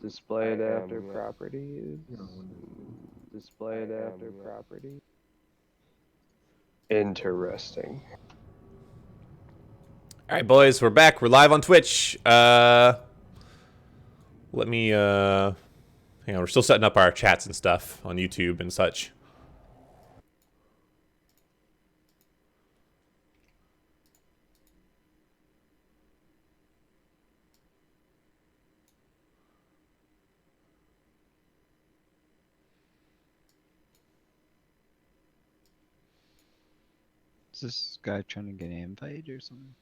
Displayed after properties. Displayed after property. Interesting. All right, boys, we're back. We're live on Twitch. Let me hang on. We're still setting up our chats and stuff on YouTube and such. Is this guy trying to get an invite or something?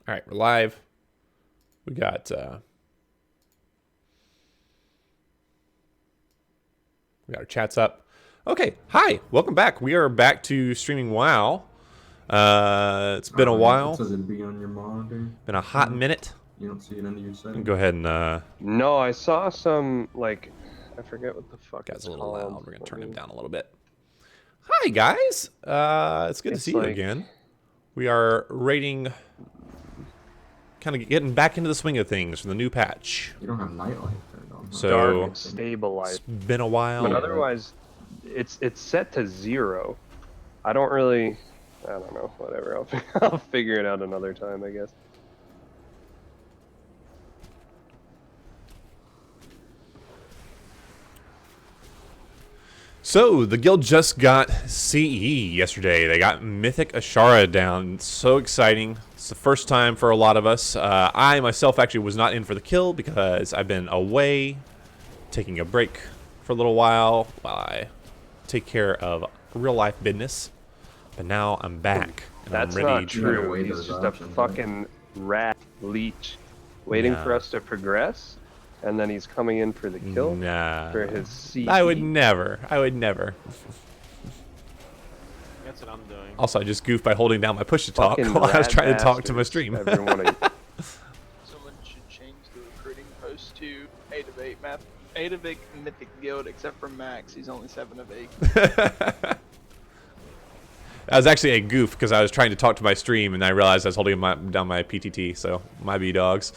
All right, we're live. We got our chats up. Okay, hi, welcome back. We are back to streaming WoW. It's been a while. It says it be on your monitor. Been a hot minute. You don't see it under your settings. Go ahead and No, I saw some, like, I forget what the fuck Guy's it's a little called. loud. We're gonna turn him down a little bit. Hi guys. It's good to see you like- again. We are rating, kind of getting back into the swing of things from the new patch. You don't have nightlight turned on. Huh? So Dark stabilized. it's been a while. But otherwise, it's set to 0. I don't really, I don't know, whatever. I'll figure it out another time, I guess. So the guild just got CE yesterday. They got Mythic Ashara down. So exciting. It's the first time for a lot of us. I myself actually was not in for the kill because I've been away, taking a break for a little while I take care of real life business. But now I'm back and That's I'm ready not to. true. weigh He's those just options, a fucking rat leech waiting Nah. for us to progress, and then he's coming in for the kill Nah. for his CE. I would never. I would never. That's what I'm doing. Also, I just goofed by holding down my push to talk Fucking while I was rat trying to talk to my bastards, stream. every one of you. Someone should change the recruiting post to 8 of 8 map. 8 of 8 Mythic Guild, except for Max, he's only 7 of 8. That was actually a goof because I was trying to talk to my stream and I realized I was holding down my PTT. So my B dogs.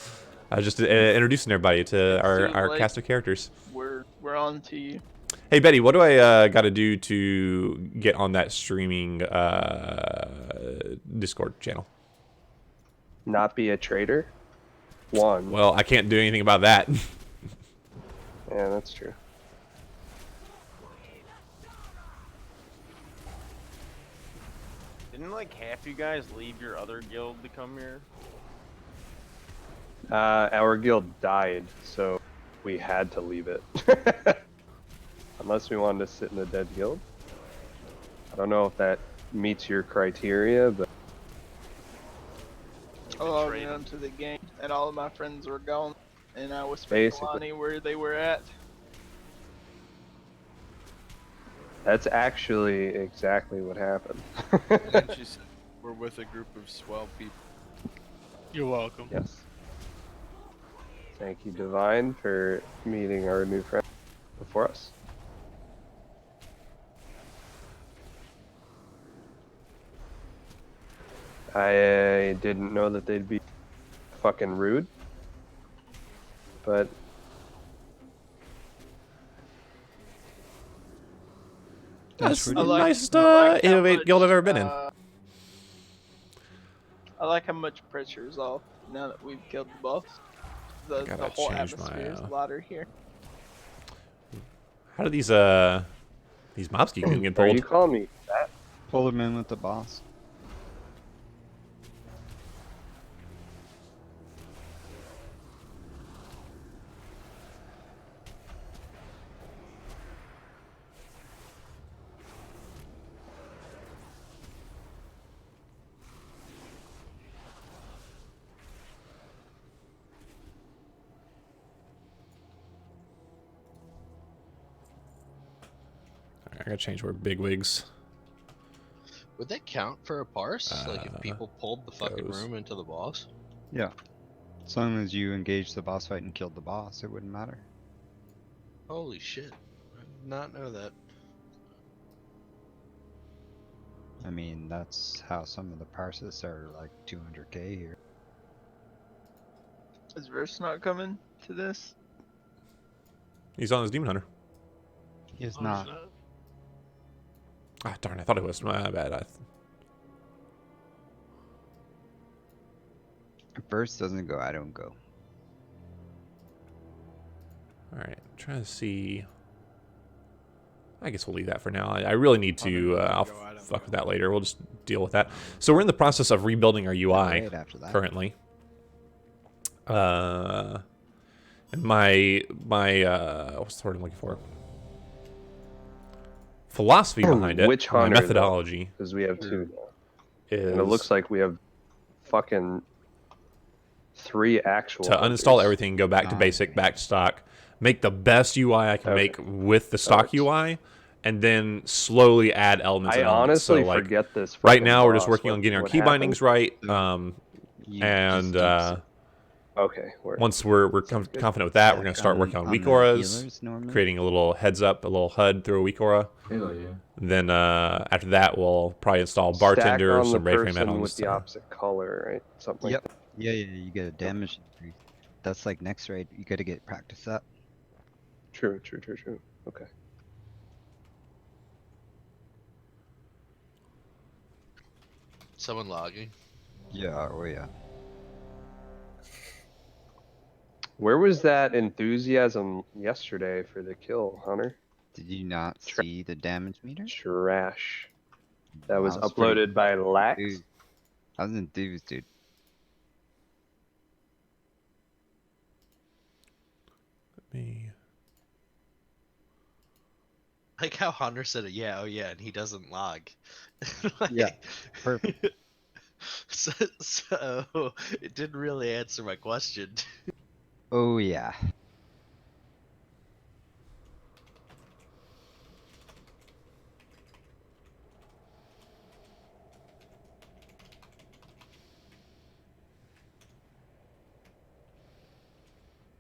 I was just introducing everybody to our like- cast of characters. We're on to you. Hey Betty, what do I got to do to get on that streaming Discord channel? Not be a traitor. One. Well, I can't do anything about that. Yeah, that's true. Didn't like half you guys leave your other guild to come here? Our guild died, so we had to leave it. Unless we wanted to sit in a dead guild. I don't know if that meets your criteria, but I logged Trade. into the game, and all of my friends were gone, and I was Basically. speculating where they were at. that's actually exactly what happened. And she said, we're with a group of swell people. You're welcome. Yes. Thank you, Divine, for meeting our new friend before us. I didn't know that they'd be fucking rude, but That's the pretty- nicest I like how Innovate much, guild I've ever been in. I like how much pressure is off now that we've killed the boss. The Gotta whole change my, atmosphere is lighter here. How do these mobs keep getting are you pulled? calling me fat? Pull him in with the boss. I gotta change where bigwigs. Would that count for a parse? Like if people pulled the fucking goes. room into the boss? Yeah. As long as you engaged the boss fight and killed the boss, it wouldn't matter. Holy shit. I did not know that. I mean, that's how some of the parses are like 200k here. Is Verse not coming to this? He's on his demon hunter. He is not. Ah, darn! I thought it was. My bad. If Verse doesn't go, I don't go. All right, I'm trying to see. I guess we'll leave that for now. I really need to. I'll fuck with that later. We'll just deal with that. So we're in the process of rebuilding our UI Right after that. currently. And my what's the word I'm looking for? Philosophy behind it, Which my hunter, methodology Because we have two now. is And it looks like we have fucking 3 actual to uninstall hunters. everything, go back to basic, back to stock, make the best UI I can Okay. make with the stock UI, and then slowly add elements. I and elements. honestly so, like, forget this. right fucking now we're just boss. working on getting our What key bindings happened? right. You And just Okay. once we're confident with that, we're going to start working on weak the auras, healers normally. creating a little heads up, a little HUD through a weak aura. Hell yeah. Then after that, we'll probably install Stack bartender, on some the raid frame person add-ons. with the opposite color, right? Something Yep. like that. Yeah, you get a damage increase. That's like next raid. You gotta get practice up. True. Okay. Someone logging? Yeah, oh yeah. Where was that enthusiasm yesterday for the kill, Hunter? Did you not see the damage meter? Trash. That was That pretty uploaded by Lax. dude. I was enthused, dude. Me. Like how Hunter said it, yeah, oh yeah, and he doesn't log. Like, Yeah, perfect. so it didn't really answer my question. Oh yeah.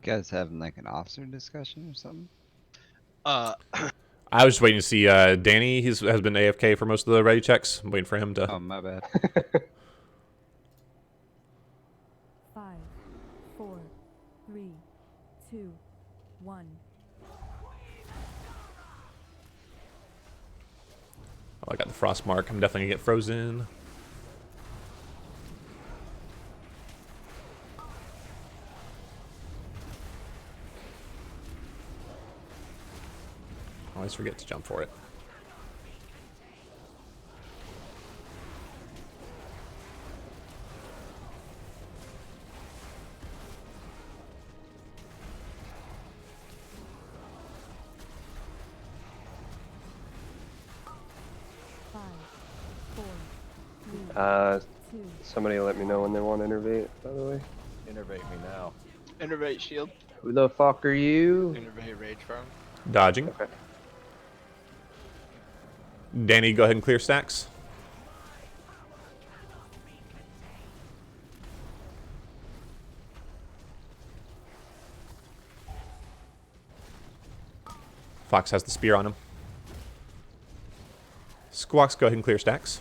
You guys having like an officer discussion or something? I was just waiting to see Danny. Has been AFK for most of the ready checks. I'm waiting for him to. Oh, my bad. 5, 4, 3, 2, 1. Oh, I got the frost mark. I'm definitely gonna get frozen. Always forget to jump for it. Five, 4, 3, 2. Somebody let me know when they want to innervate, by the way. Innervate me now. Innervate shield. Who the fuck are you? Innervate Rage Farm. Dodging. Okay. Danny, go ahead and clear stacks. Fox has the spear on him. Squawks, go ahead and clear stacks.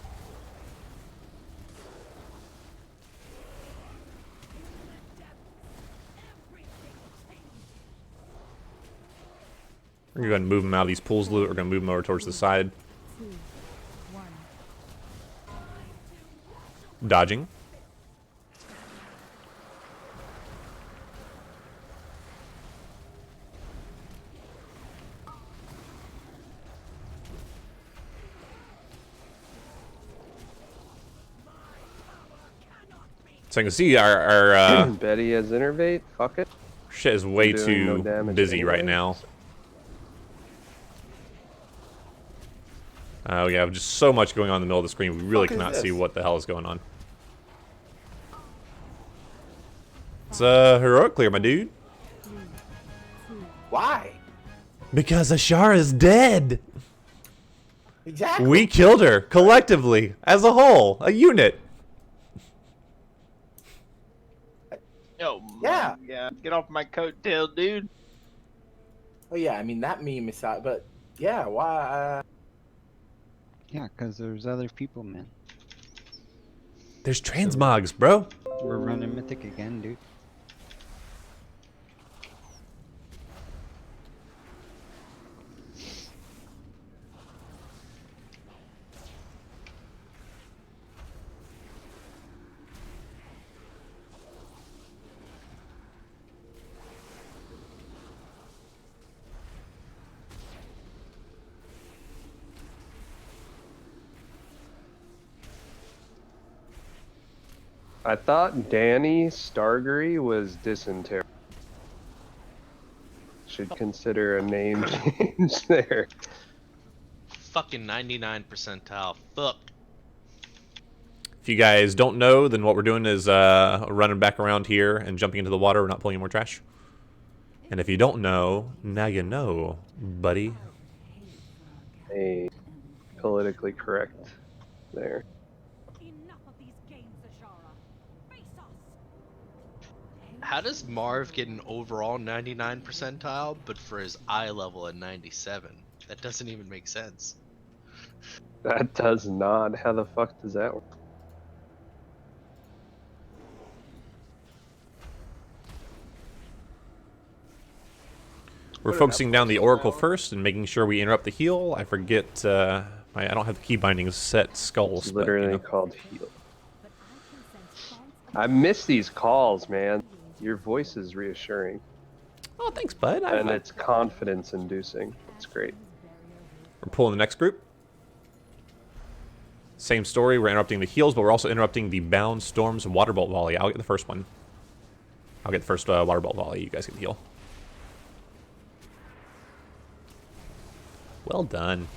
We're going to go ahead and move him out of these pools loot. We're going to move him over towards the side. 2, 1. Dodging. So I can see our Betty has innervate. Fuck it. shit is way Doing too no damage busy right anyway. now. We have just so much going on in the middle of the screen. We really cannot see what the hell is going on. It's a heroic clear, my dude. 3, 2. Why? Because Ashara is dead. Exactly. We killed her collectively, as a whole, a unit. Yo, Yeah. yeah. Get off my coattail, dude. Oh yeah, I mean that meme is out, but yeah, why? Yeah, because there's other people, man. There's transmogs, bro. We're running Mythic again, dude. I thought Danny Stargery was dysentery. Should consider a name change there. Fucking 99 percentile. Fuck. If you guys don't know, then what we're doing is running back around here and jumping into the water. We're not pulling any more trash. And if you don't know, now you know, buddy. A politically correct there. How does Marv get an overall 99 percentile, but for his eye level at 97? That doesn't even make sense. That does not. How the fuck does that work? We're focusing down the Oracle first and making sure we interrupt the heal. I forget, I don't have the key bindings set skulls. It's literally but, you know. called heal. I miss these calls, man. Your voice is reassuring. Oh, thanks, bud. And it's confidence-inducing. It's great. We're pulling the next group. Same story. We're interrupting the heals, but we're also interrupting the Bound Storms Waterbolt Volley. I'll get the first one. I'll get the first Waterbolt Volley. You guys can heal. Well done.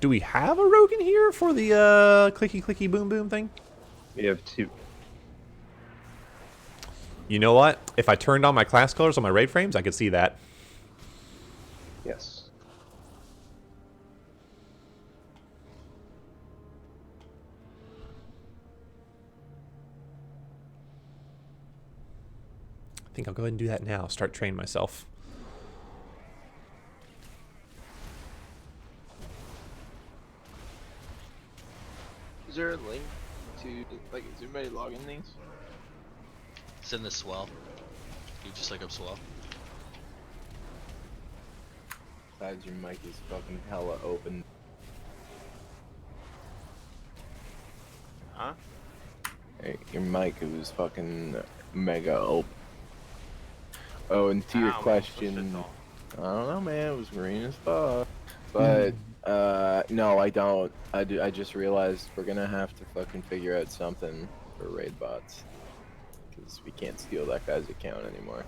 Do we have a rogue in here for the clicky clicky boom boom thing? We have 2. You know what? If I turned on my class colors on my raid frames, I could see that. Yes. I think I'll go ahead and do that now. Start training myself. Is there a link to, like, is anybody logging these? It's in the swell. You just look up swell. Besides, your mic is fucking hella open. Huh? Hey, your mic was fucking mega open. Oh, and to your question, I don't know, man. It was green as fuck. But no, I don't. I just realized we're gonna have to fucking figure out something for raid bots, because we can't steal that guy's account anymore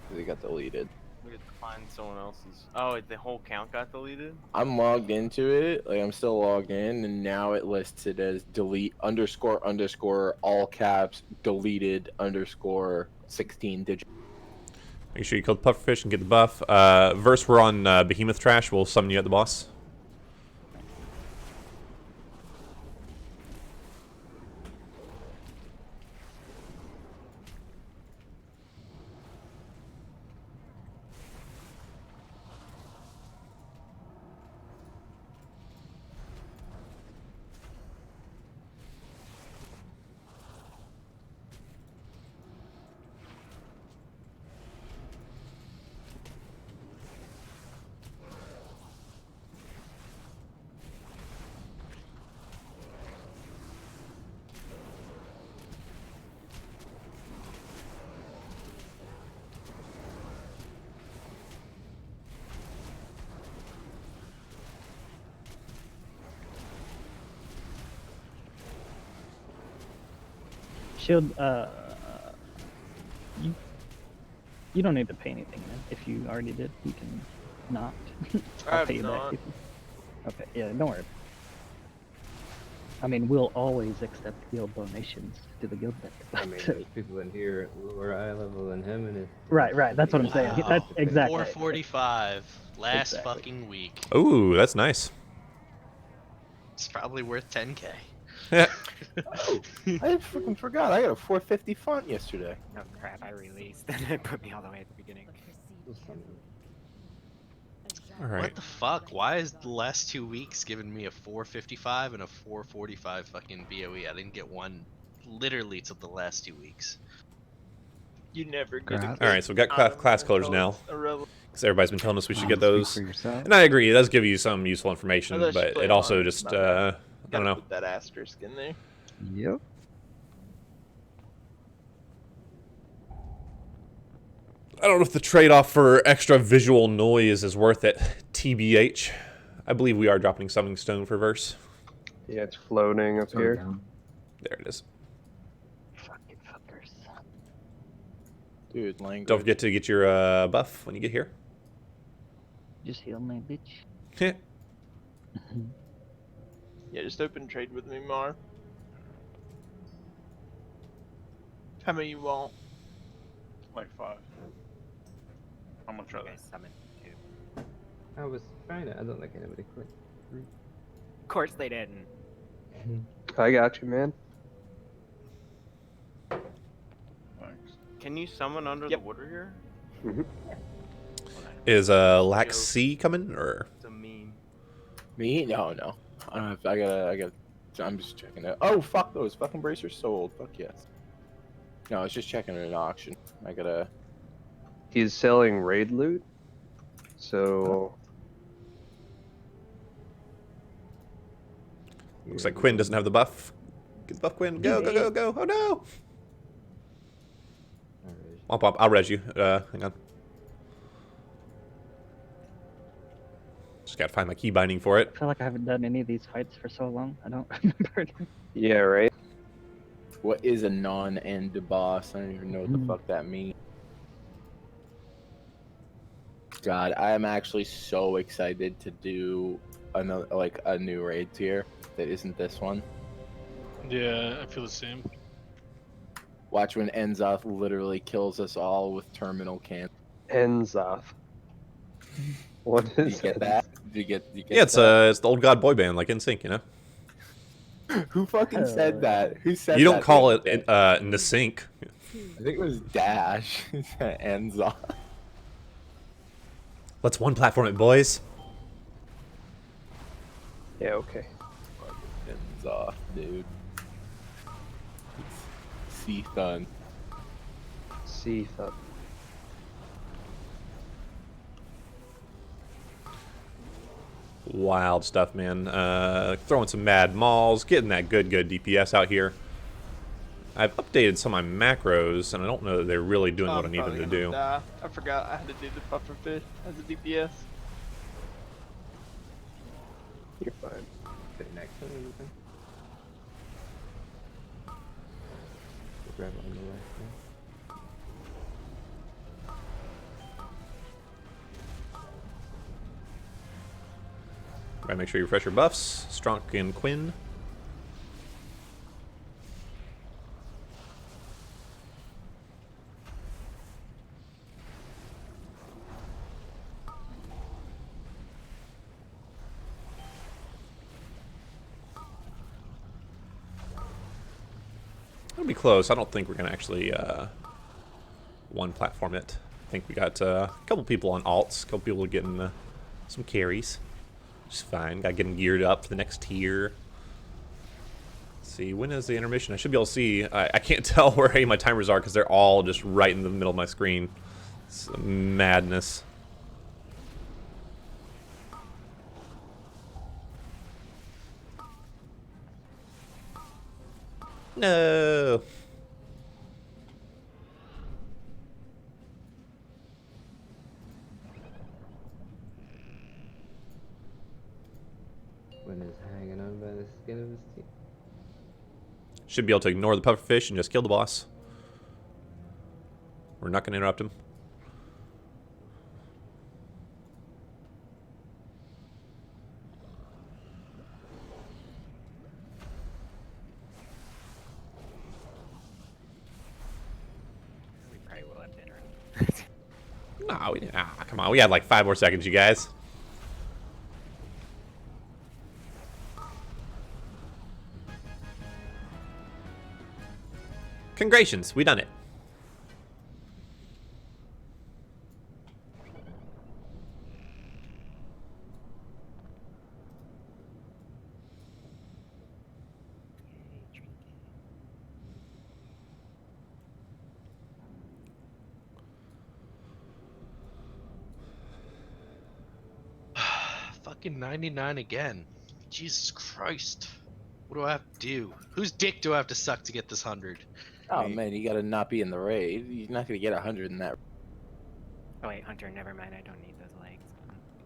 because he got deleted. We have to find someone else's. Oh, the whole count got deleted? I'm logged into it, like I'm still logged in, and now it lists it as delete _ all caps deleted _ 16 digit. Make sure you kill the pufferfish and get the buff. Verse, we're on Behemoth Trash. We'll summon you at the boss. Shield, you don't need to pay anything, man. If you already did, you can not. I'll pay you back. Okay, yeah, don't worry. I mean, we'll always accept guild donations to the guild deck. I mean, there's people in here lower eye level than him, and it's right. That's what I'm saying. Wow. That's exactly. 445 last Exactly. fucking week. Ooh, that's nice. It's probably worth 10k. Oh, I fucking forgot. I got a 450 font yesterday. Oh crap, I released and it put me all the way at the beginning. All right. What the fuck? Why is the last 2 weeks giving me a 455 and a 445 fucking BOE? I didn't get one literally till the last 2 weeks. You never get All right, so we've got class colors now. Because everybody's been telling us we should get those. And I agree, it does give you some useful information, but it also just, I don't know. Put that asterisk in there. Yep. I don't know if the trade-off for extra visual noise is worth it. TBH. I believe we are dropping Summoning Stone for verse. Yeah, it's floating up here. There it is. Fucking fuckers. Dude, language. Don't forget to get your buff when you get here. Just heal my bitch. Yeah, just open trade with me, Mar. How many you want? Like 5. How much are they? Summon two. I was trying to. I don't think anybody clicked. Of course they didn't. I got you, man. Thanks. Can you summon under the water here? Mhm. Is Lax C coming, or? It's a meme. Me? No. I don't have. I gotta. I'm just checking it. Oh fuck those fucking bracers sold. Fuck yes. No, I was just checking an auction. I gotta. He's selling raid loot, so Looks like Quinn doesn't have the buff. Get the buff, Quinn. Go. Oh no! I'll res you. Hang on. Just gotta find my key binding for it. I feel like I haven't done any of these fights for so long. I don't remember. yeah, right. What is a non-end boss? I don't even know what the fuck that means. God, I am actually so excited to do another, like a new raid tier that isn't this one. Yeah, I feel the same. Watch when Enzoth literally kills us all with terminal cancer. Enzoth. What is you get that? Do you get Yeah, it's the old god boy band, like NSYNC, you know. Who fucking said that? Who said You don't that call it NSYNC. I think it was Dash. Enzoth. Let's one platform it, boys. Yeah, okay. Enzoth, dude. C-Thun. C-Thun. Wild stuff, man. Throwing some mad mauls, getting that good DPS out here. I've updated some of my macros, and I don't know that they're really doing what I need them to do. I forgot I had to do the puffer fish as a DPS. You're fine. Sit next to me, Ethan. Grab on the left. Right, make sure you refresh your buffs. Strunk and Quinn. It'll be close. I don't think we're gonna actually one platform it. I think we got a couple people on alts, a couple people getting some carries. Just fine. Got getting geared up for the next tier. Let's see, when is the intermission? I should be able to see. I can't tell where any of my timers are because they're all just right in the middle of my screen. It's madness. No. When is hanging on by the skin of his teeth. Should be able to ignore the pufferfish and just kill the boss. We're not going to interrupt him. No, come on. We had like 5 more seconds, you guys. Congratulations, we done it. Fucking 99 again. Jesus Christ. What do I have to do? Whose dick do I have to suck to get this 100? Oh man, you gotta not be in the raid. You're not gonna get 100 in that. Oh wait, Hunter, never mind. I don't need those legs.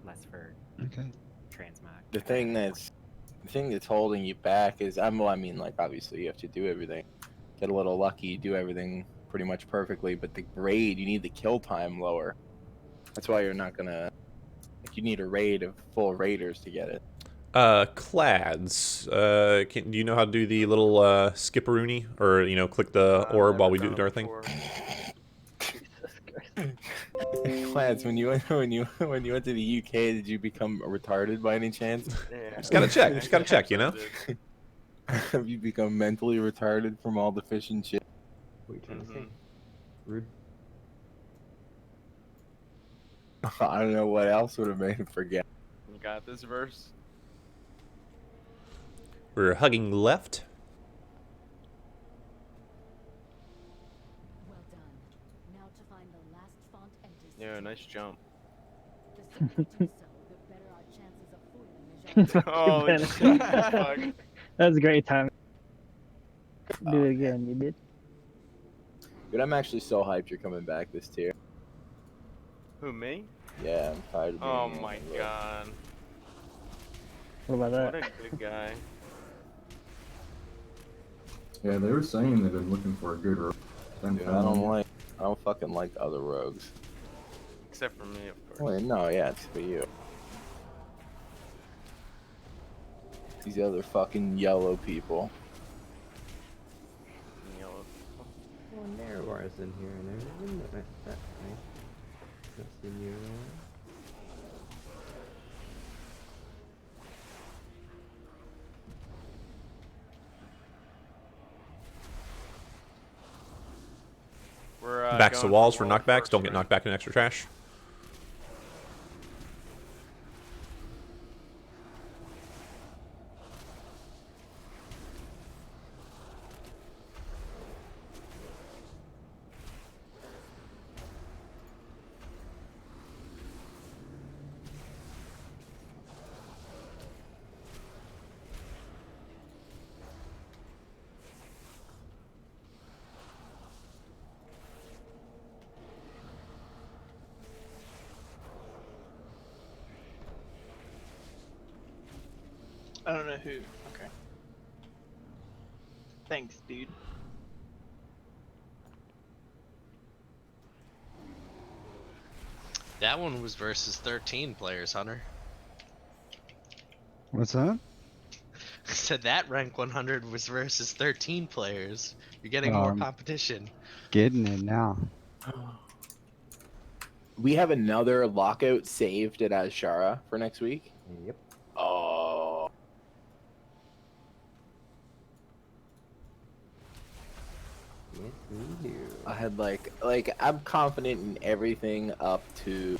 Less for transmog. The thing that's holding you back is I mean, like obviously you have to do everything. Get a little lucky, do everything pretty much perfectly, but the raid, you need the kill time lower. That's why you're not gonna. Like, you need a raid of full raiders to get it. Clads. Do you know how to do the little skipperoonie, or click the orb while we do our thing? Clads, when you went to the UK, did you become retarded by any chance? Yeah. Just gotta check. Just gotta check. Have you become mentally retarded from all the fish and shit? What are you trying to say? Rude. I don't know what else would have made him forget. You got this verse. We're hugging left. Well done. Now to find the last font and Yeah, nice jump. the simpler you do so, the better our chances of foiling the Oh, That was a great time. Do it again, you did. Dude, I'm actually so hyped you're coming back this tier. Who, me? Yeah, I'm tired of being Oh here. my god. What about that? What a good guy. Yeah, they were saying they've been looking for a good rogue. Dude, I don't fucking like other rogues. Except for me, of course. Well, no, yeah, it's for you. These other fucking yellow people. Yellow. Well, there was in here and everything. That's nice. That's the new one. We're Backs to going walls for for wall knockbacks. first, Don't get right? knocked back in extra trash. I don't know who. Okay. Thanks, dude. That one was versus 13 players, Hunter. What's that? I said that rank 100 was versus 13 players. You're getting more competition. Getting it now. We have another lockout saved at Azshara for next week. Yep. Oh. Yes, we do. I had like I'm confident in everything up to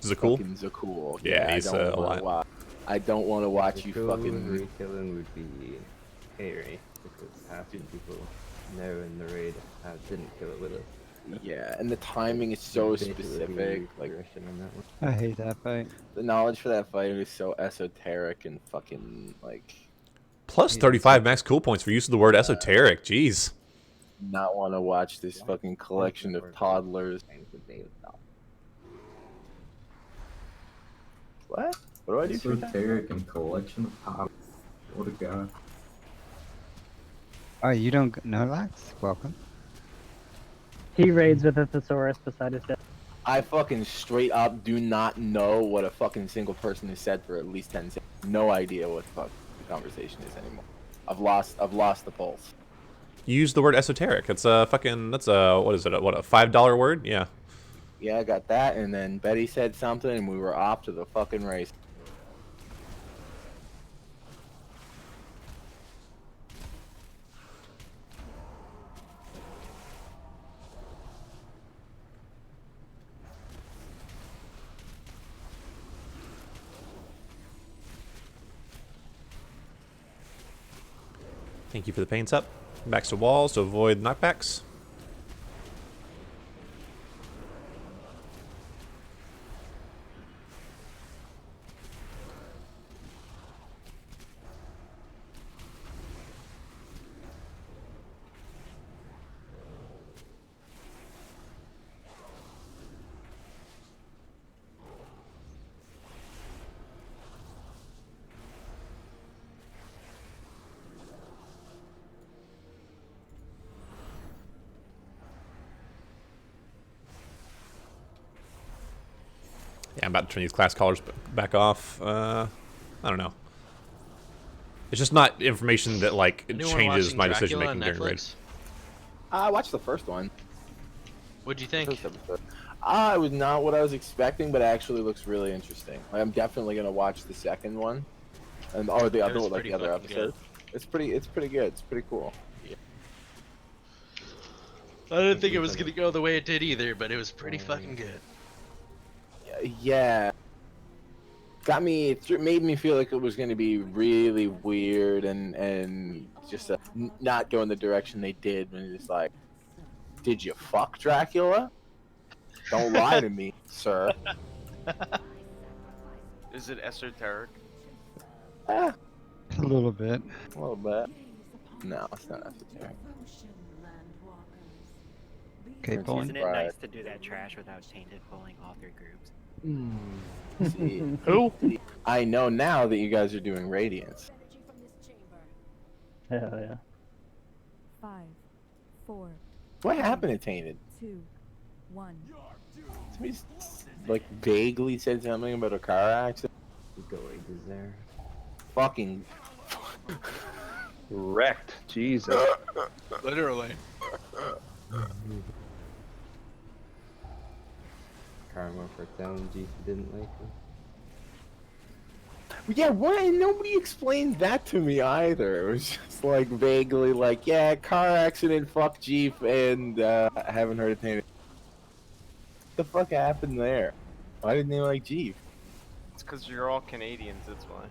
Zakul? fucking Zakul. Yeah, he's I a lot. I don't want to watch you fucking. Retailing would be scary because half the people know in the raid didn't kill it with us. Yeah, and the timing is so Basically, specific. Like progression on that one. I hate that fight. the knowledge for that fight is so esoteric and fucking like. Plus 35 max cool points for use of the word esoteric. Jeez. Not want to watch this fucking collection of toddlers. What? What do I do? Esoteric and collection of pop. What a guy. Oh, you don't know Lax? Welcome. He raids with a thesaurus beside his desk. I fucking straight up do not know what a fucking single person has said for at least 10 seconds. No idea what the fuck the conversation is anymore. I've lost the pulse. Use the word esoteric. It's a fucking, what is it? What, a $5 word? Yeah. Yeah, I got that, and then Betty said something, and we were off to the fucking race. Thank you for the paints up. Backs to walls to avoid knockbacks. Yeah, I'm about to turn these class collars back off. I don't know. It's just not information that like changes my decision making during raid. I watched the first one. What'd you think? It was not what I was expecting, but it actually looks really interesting. Like, I'm definitely gonna watch the second one, and or the other, like the other episode. It's pretty good. It's pretty cool. Yeah. I didn't think it was gonna go the way it did either, but it was pretty fucking good. Yeah. Got me. It made me feel like it was gonna be really weird and just not go in the direction they did. When it's like, did you fuck Dracula? Don't lie to me, sir. Is it esoteric? A little bit. A little bit. No, it's not esoteric. Okay, pulling. Isn't it nice to do that trash without tainted pulling all three groups? See, Who? I know now that you guys are doing Radiance. Hell yeah. 5, 4. What happened to Tainted? 2, 1. Somebody like vaguely said something about a car accident. Go is there. Fucking wrecked. Jesus. Literally. Karma for telling G didn't like him. Yeah, why? Nobody explained that to me either. It was just like vaguely like, yeah, car accident, fuck Jeep, and I haven't heard of Tainted. What the fuck happened there? Why didn't they like Jeep? It's because you're all Canadians, that's why.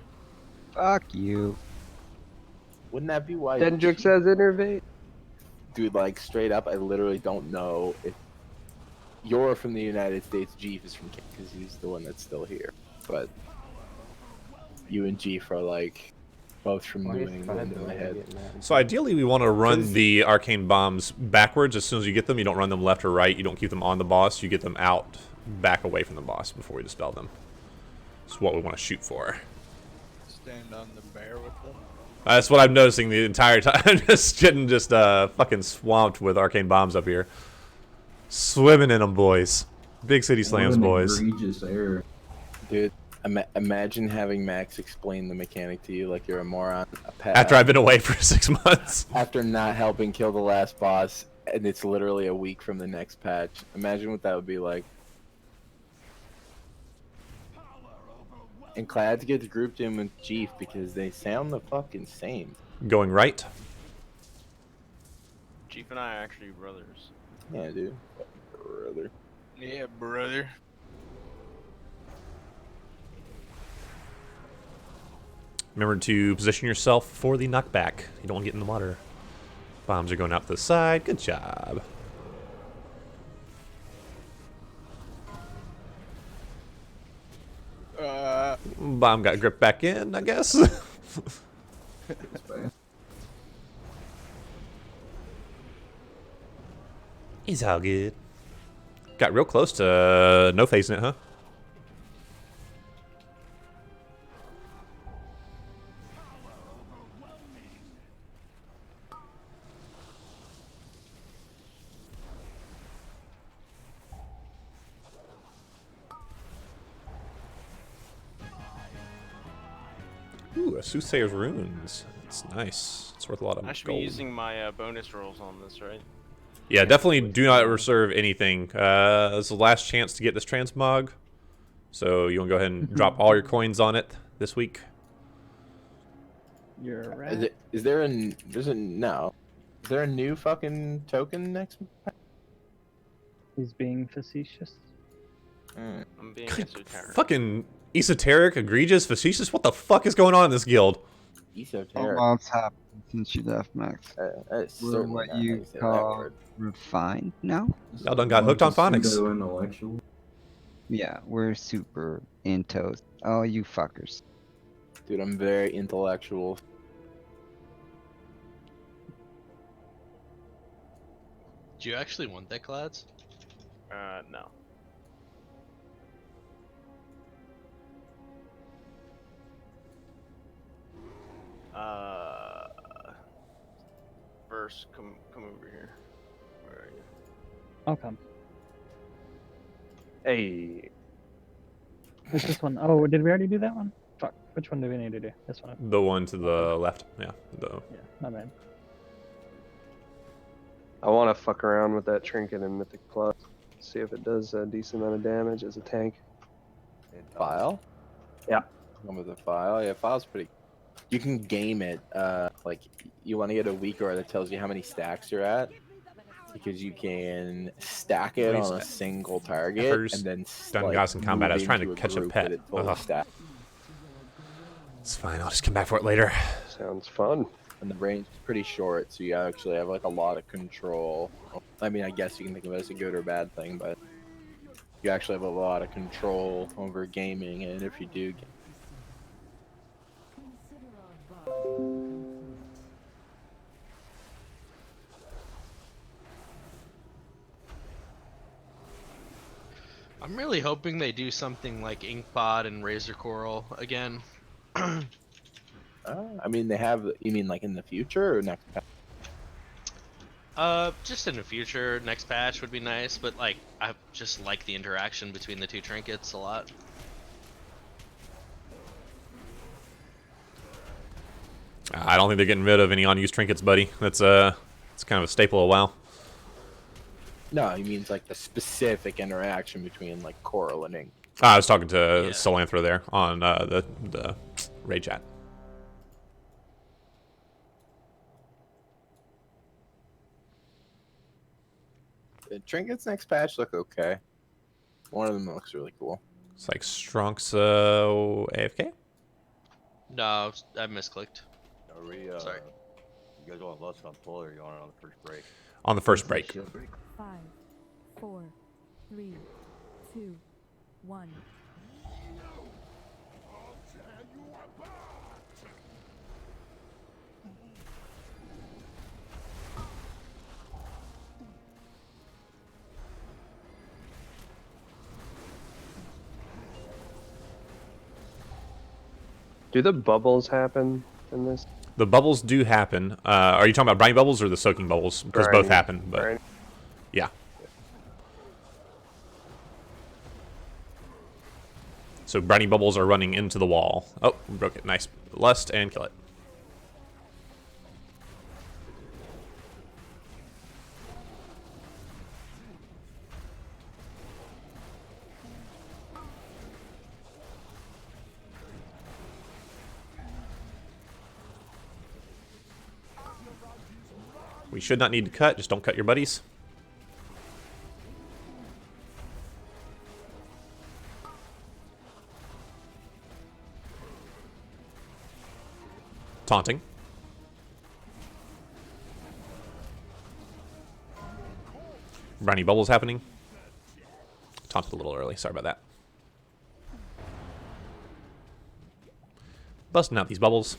Fuck you. Wouldn't that be why? Dendrix says innervate. Dude, like straight up, I literally don't know if you're from the United States. Jeep is from Canada because he's the one that's still here. But you and Jeep are like both from New England in my head. So ideally, we want to run the arcane bombs backwards as soon as you get them. You don't run them left or right. You don't keep them on the boss. You get them out, back away from the boss before we dispel them. That's what we want to shoot for. Stand on the bear with them. That's what I'm noticing the entire time. I'm just getting fucking swamped with arcane bombs up here. Swimming in them, boys. Big city slams, boys. Egregious error. Dude, imagine having Max explain the mechanic to you like you're a moron. After I've been away for 6 months. After not helping kill the last boss, and it's literally a week from the next patch. Imagine what that would be like. And glad to get grouped in with Jeep because they sound the fucking same. Going right. Chief and I are actually brothers. Yeah, dude. Brother. Yeah, brother. Remember to position yourself for the knockback. You don't want to get in the water. Bombs are going out to the side. Good job. Bomb got gripped back in, I guess. He's all good. Got real close to no facing it, huh? Ooh, a Soothsayer's Runes. It's nice. It's worth a lot of I should gold. be using my bonus rolls on this, right? Yeah, definitely do not reserve anything. This is the last chance to get this transmog. So you want to go ahead and drop all your coins on it this week. You're a rat. Is there a new fucking token next? He's being facetious. I'm being esoteric. Fucking esoteric, egregious, facetious. What the fuck is going on in this guild? Esoteric. What's happened since you left, Max? That's We're certainly what not how you you say that call word. refined now? Y'all done got hooked on phonics. Pseudo-intellectual. Yeah, we're super into all you fuckers. Dude, I'm very intellectual. Do you actually want that, Glads? No. Verse, come over here. Where are you? I'll come. Hey. Who's this one? Oh, did we already do that one? Fuck. Which one do we need to do? This one. The one to the left. Yeah. Yeah, my bad. I want to fuck around with that trinket in Mythic Plus. See if it does a decent amount of damage as a tank. File? Yeah. One with the file. Yeah, file's pretty. You can game it. Like you want to get a weaker that tells you how many stacks you're at, because you can stack it on a single target and then done guys in combat. I was trying to move catch a into pet. group with it fully Ugh. stacked. It's fine. I'll just come back for it later. Sounds fun. And the range is pretty short, so you actually have like a lot of control. I mean, I guess you can think of it as a good or bad thing, but you actually have a lot of control over gaming, and if you do. I'm really hoping they do something like Inkpod and Razor Coral again. I mean, they have. You mean like in the future or next patch? Just in the future, next patch would be nice, but like, I just like the interaction between the two trinkets a lot. I don't think they're getting rid of any unused trinkets, buddy. That's it's kind of a staple of WoW. No, he means like the specific interaction between like Coral and Ink. I was talking to Solanthra there on the raid chat. The trinkets next patch look okay. One of them looks really cool. It's like Strunk's AFK? No, I misclicked. Are we, Sorry. You guys want less on pull or you want it on the first break? On the first break. 5, 4, 3, 2, 1. Do the bubbles happen in this? The bubbles do happen. Are you talking about briny bubbles or the soaking bubbles? Because both Briny. happen, but Briny. yeah. So briny bubbles are running into the wall. Oh, we broke it. Nice. Lust and kill it. We should not need to cut, just don't cut your buddies. Taunting. Briny bubbles happening. Taunted a little early, sorry about that. Busting out these bubbles.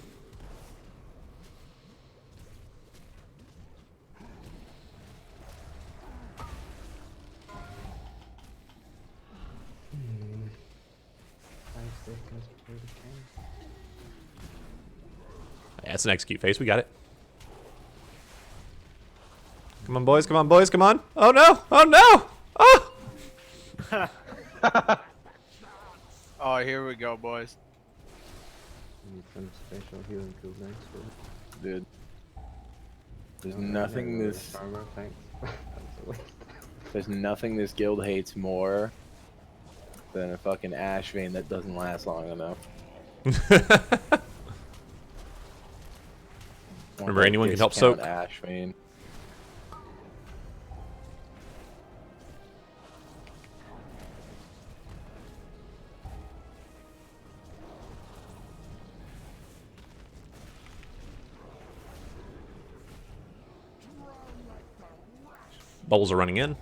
Yeah, it's an execute phase. We got it. Come on, boys. Come on, boys. Come on. Oh, no. Oh, no. Oh! Oh, here we go, boys. Need some special healing cooldowns for Dude. There's nothing this. Armor, thanks. There's nothing this guild hates more than a fucking ash vein that doesn't last long enough. Remember, anyone can help soak. Ash vein. Bubbles are running in.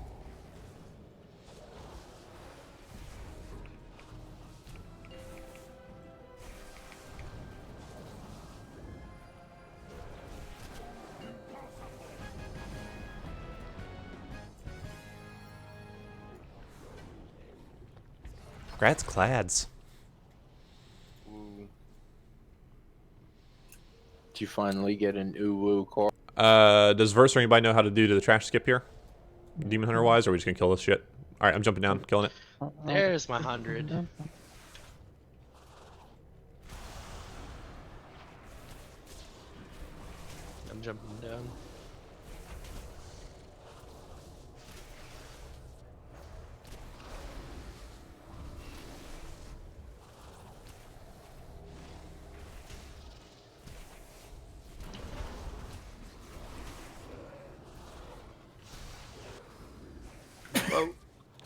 Congrats, Clads. Did you finally get an ooh-woo core? Does Verse or anybody know how to do the trash skip here? Demon Hunter wise, or are we just gonna kill this shit? Alright, I'm jumping down, killing it. There's my 100. I'm jumping down.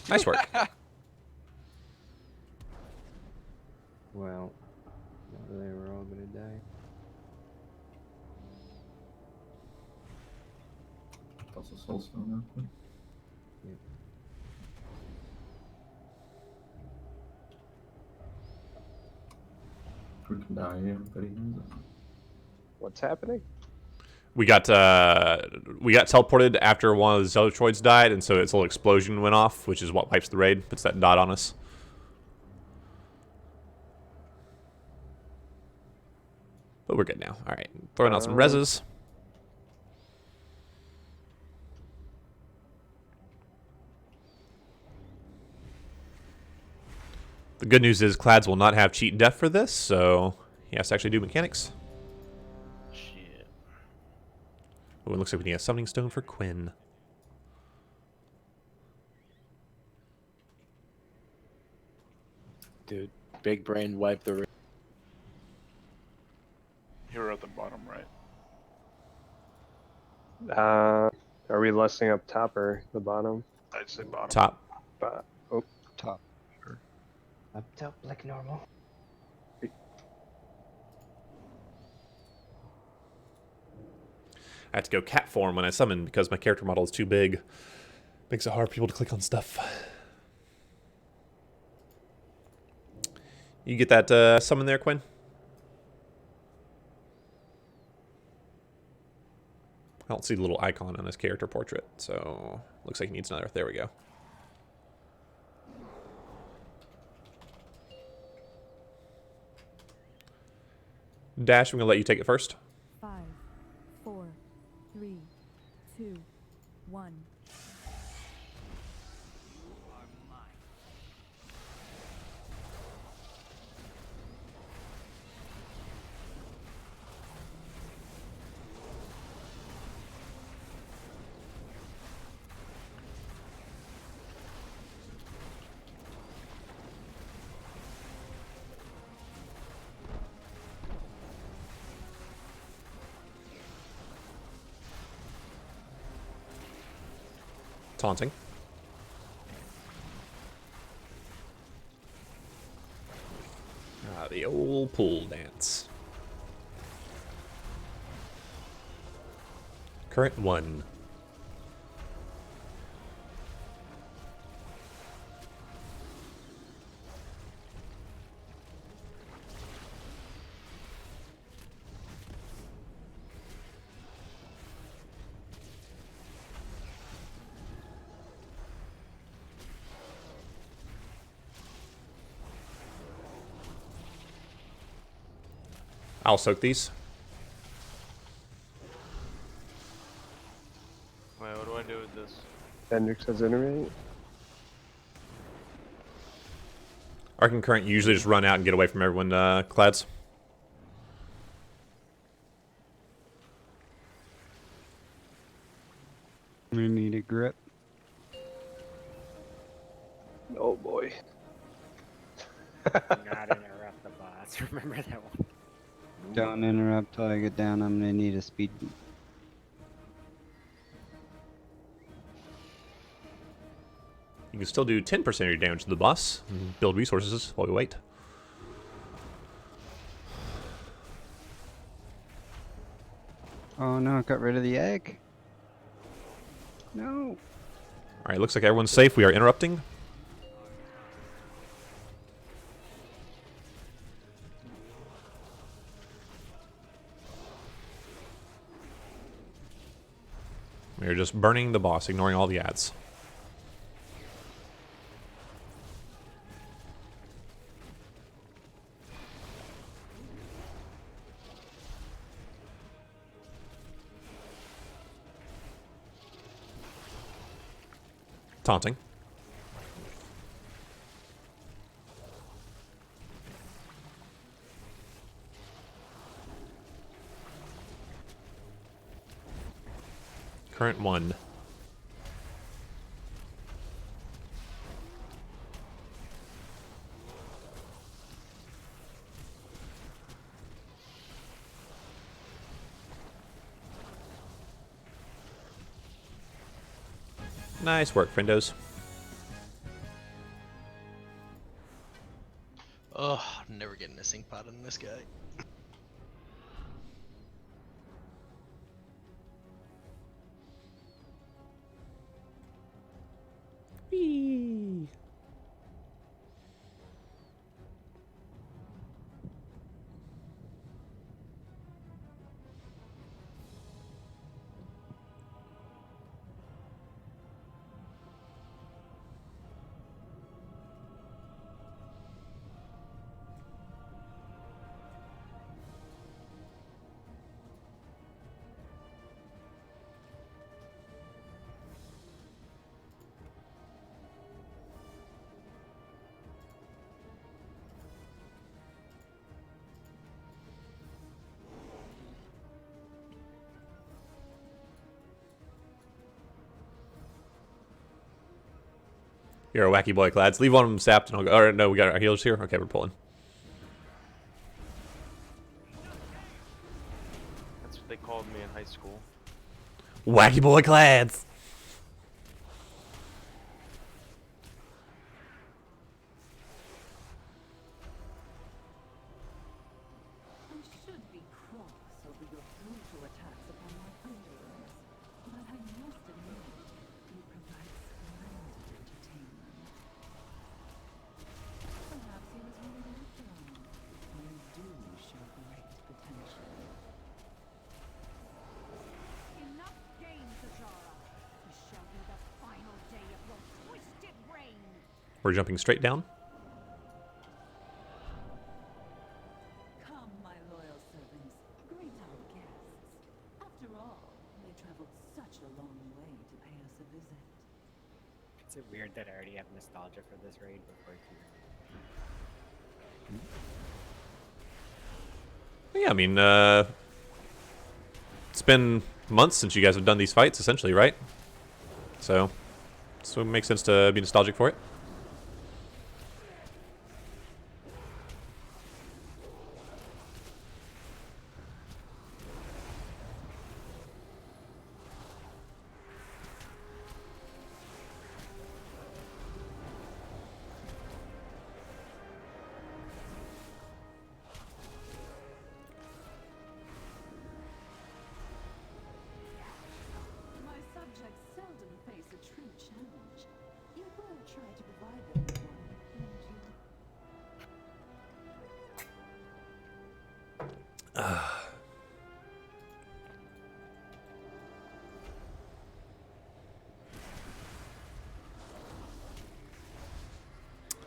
Nice work. Well, they were all gonna die. Toss a soul stone real quick. Yep. We can die, everybody has it. What's happening? We got teleported after one of the Zealotroids died, and so its little explosion went off, which is what wipes the raid, puts that dot on us. But we're good now. Alright, throwing out some reses. The good news is Clads will not have cheat death for this, so he has to actually do mechanics. Shit. Oh, it looks like we need a summoning stone for Quinn. Dude, big brain wipe the. Hero at the bottom right. Are we lusting up top or the bottom? I'd say bottom. Top. Oh, Top. Up top like normal. I had to go cat form when I summon because my character model is too big. Makes it hard for people to click on stuff. You get that summon there, Quinn? I don't see the little icon on his character portrait, so looks like he needs another. There we go. Dash, I'm gonna let you take it first. 5, 4, 3, 2, 1. Taunting. The old pool dance. Current 1. I'll soak these. Wait, what do I do with this? Hendrix has iterate. Our concurrent usually just run out and get away from everyone, Clads. We need a grip. Oh boy. Not interrupt the boss. Remember that one? Don't interrupt till I get down. I'm gonna need a speed. You can still do 10% of your damage to the boss and build resources while we wait. Oh no, it got rid of the egg. No. Alright, looks like everyone's safe. We are interrupting. We are just burning the boss, ignoring all the ads. Taunting. Current 1. Nice work, friendos. Oh, I'm never getting a sync pot on this guy. Whee! You're a wacky boy, Clads. Leave one of them sapped and I'll go. Alright, no, we got our healers here. Okay, we're pulling. That's what they called me in high school. Wacky boy Clads! I should be cross over your brutal attacks upon my underlings, but I must admit, you provide splendid entertainment. Perhaps he was right after all. You do show great potential. Enough games, Ajara. This shall be the final day of your twisted reign. We're jumping straight down. Come, my loyal servants, greet our guests. After all, they traveled such a long way to pay us a visit. Is it weird that I already have nostalgia for this raid before it's here? Yeah, I mean, it's been months since you guys have done these fights, essentially, right? So it makes sense to be nostalgic for it. My subjects seldom face a true challenge. You will try to provide them with one, won't you?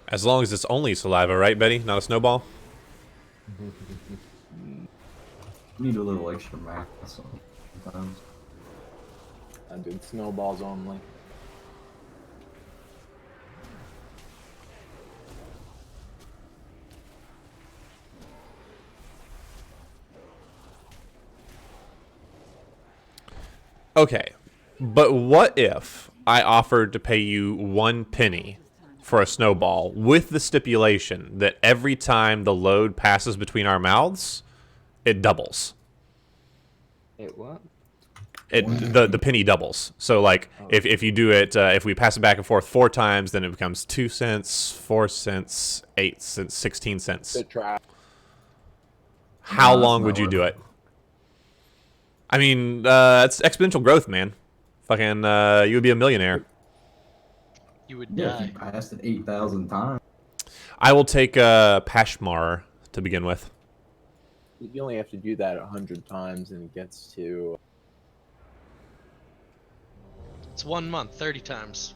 As long as it's only saliva, right, Betty? Not a snowball? Need a little extra math sometimes. I did snowballs only. Okay, but what if I offered to pay you 1 penny for a snowball, with the stipulation that every time the load passes between our mouths, it doubles. It what? The penny doubles. So like if you do it, if we pass it back and forth 4 times, then it becomes 2 cents, 4 cents, 8 cents, 16 cents. Good try. How long would you do it? I mean, it's exponential growth, man. Fucking, you would be a millionaire. You would Yeah, die. if you passed it 8,000 times. I will take Pashmar to begin with. You only have to do that 100 times, and it gets to. It's 1 month, 30 times,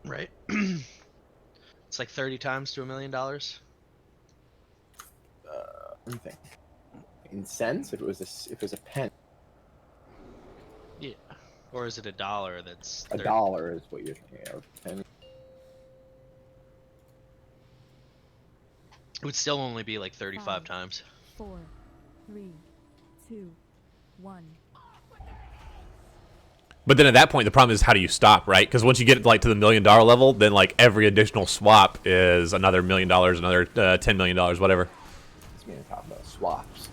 right? It's like 30 times to $1 million. Let me think. In cents, if it was a pen. Yeah. Or is it $1 that's A dollar is what you're thinking of. Penny. It would still only be like 35 times. 4, 3, 2, 1. But then at that point, the problem is how do you stop, right? Because once you get like to the $1 million level, then like every additional swap is another $1 million, another $10 million, whatever. It's me talking about swaps.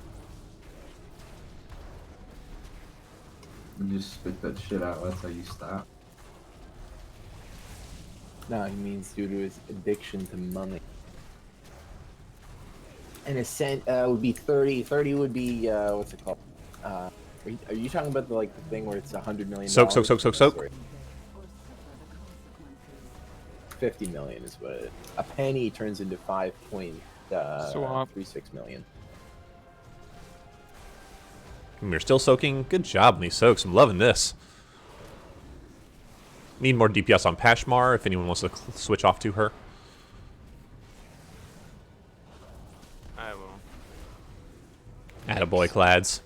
You just spit that shit out. That's how you stop. No, he means due to his addiction to money. And a cent would be 30. 30 would be what's it called? Are you talking about the the thing where it's $100 million? Soak. 50 million is what a penny turns into 5.36 million. You're still soaking. Good job on these soaks. I'm loving this. Need more DPS on Pashmar if anyone wants to switch off to her. I will. Attaboy, Clads.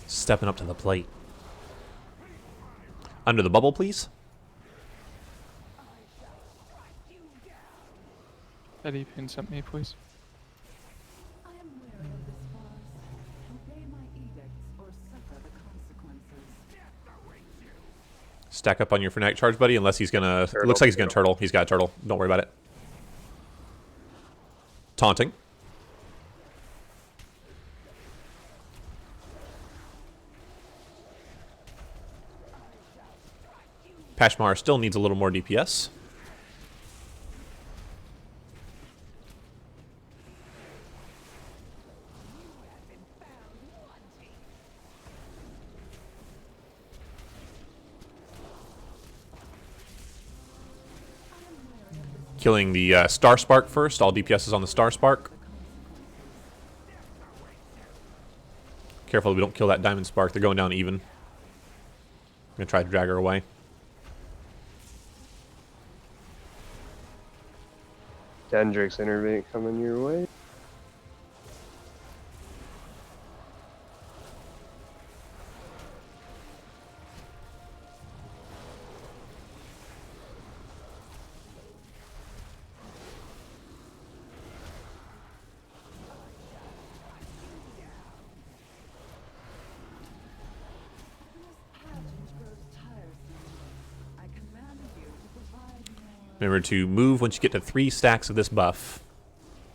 Stepping up to the plate. Under the bubble, please. Eddie pin sent me, please. I am wary of this forest. Obey my edicts or suffer the consequences. Stack up on your Fnatic charge, buddy, unless he's gonna... Turtle. Looks like he's gonna turtle. He's got a turtle. Don't worry about it. Taunting. Pashmar still needs a little more DPS. Killing the Star Spark first. All DPS is on the Star Spark. Careful we don't kill that Diamond Spark. They're going down even. I'm going to try to drag her away. Dendrix Innervate coming your way. Remember to move once you get to 3 stacks of this buff.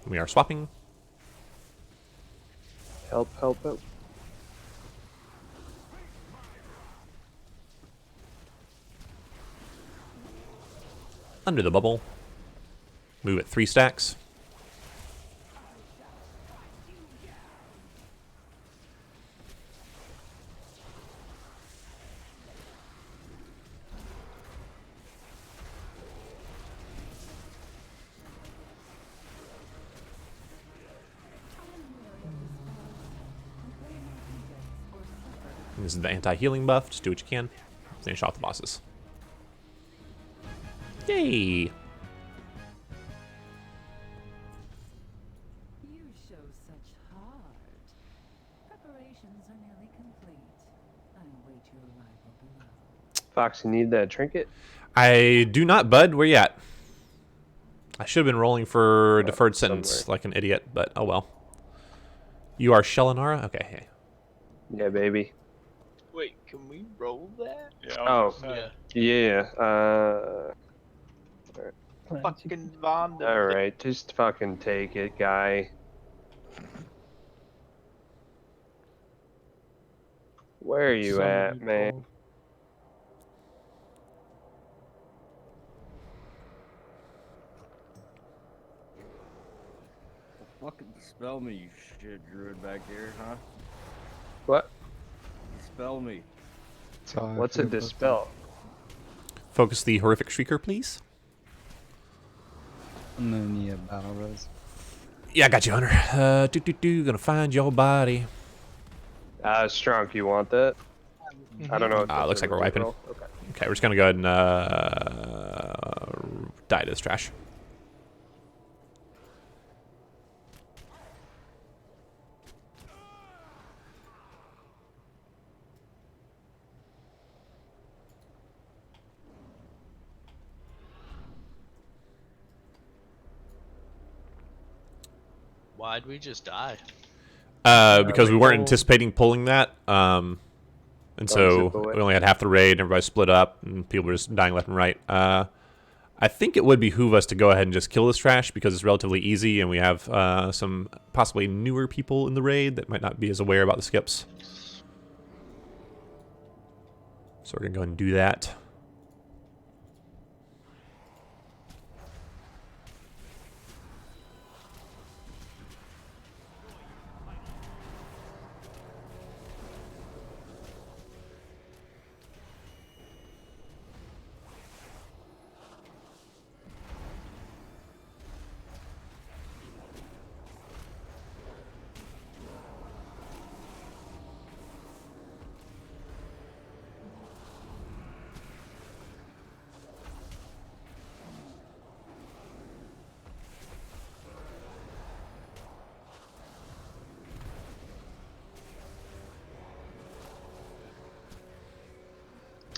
We are swapping. Help, help, help. Under the bubble. Move at 3 stacks. This is the anti-healing buff. Just do what you can. Finish off the bosses. Yay! You show such heart. Preparations are nearly complete. I await your arrival below. Fox, you need that trinket? I do not, bud. Where you at? I should have been rolling for deferred sentence somewhere. like an idiot, but oh well. You are Shellinara? Okay, hey. Yeah, baby. Wait, can we roll that? Yeah. Oh, Yeah. yeah. Play fucking bond. All right, just fucking take it, guy. Where are you at, man? Fucking dispel me, you shit druid back here, huh? What? Dispel me. What's a dispel? Focus the horrific shrieker, please. No need a battle res. Yeah, I got you, Hunter. Gonna find your body. Strunk, you want that? I don't know. If that's Looks a like we're really wiping. roll. Okay. Okay, we're just gonna go ahead and die to this trash. Why'd we just die? Because we weren't anticipating pulling that, and so zip away. we only had half the raid, and everybody split up, and people were just dying left and right. I think it would behoove us to go ahead and just kill this trash because it's relatively easy, and we have some possibly newer people in the raid that might not be as aware about the skips. So we're gonna go ahead and do that.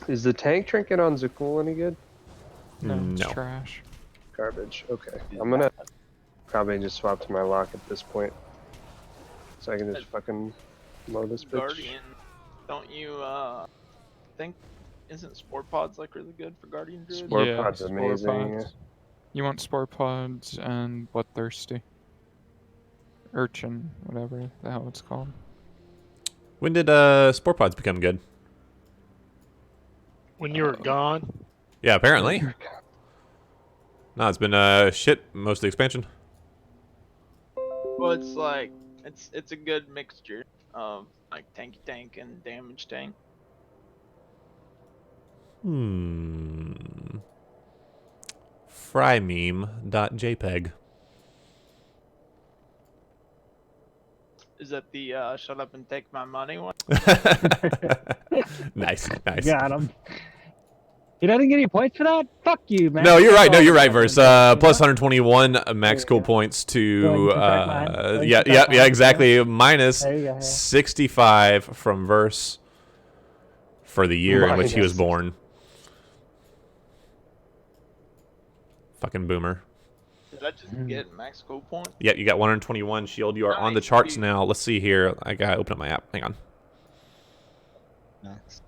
Is the tank trinket on Zakul any good? No. Trash. Garbage. Okay. I'm gonna probably just swap to my lock at this point. So I can just fucking mow this bitch. Guardian, don't you think isn't spore pods like really good for Guardian Druid? Spore pods spore amazing. pods. You want spore pods and bloodthirsty. Urchin, whatever the hell it's called. When did spore pods become good? When you were gone. Yeah, apparently. No, it's been shit most of the expansion. Well, it's like it's a good mixture of like tanky tank and damage tank. Frymeme.jpg. Is that the shut up and take my money one? Nice. Got him. He doesn't get any points for that? Fuck you, man. No, you're right. No, you're right, Verse. Plus 121 max cool points to yeah, exactly. Minus 65 from Verse for the year in which he was born. Fucking boomer. Did I just get max cool points? Yep, you got 121 shield. You are on the charts now. Let's see here. I gotta open up my app. Hang on. Nice.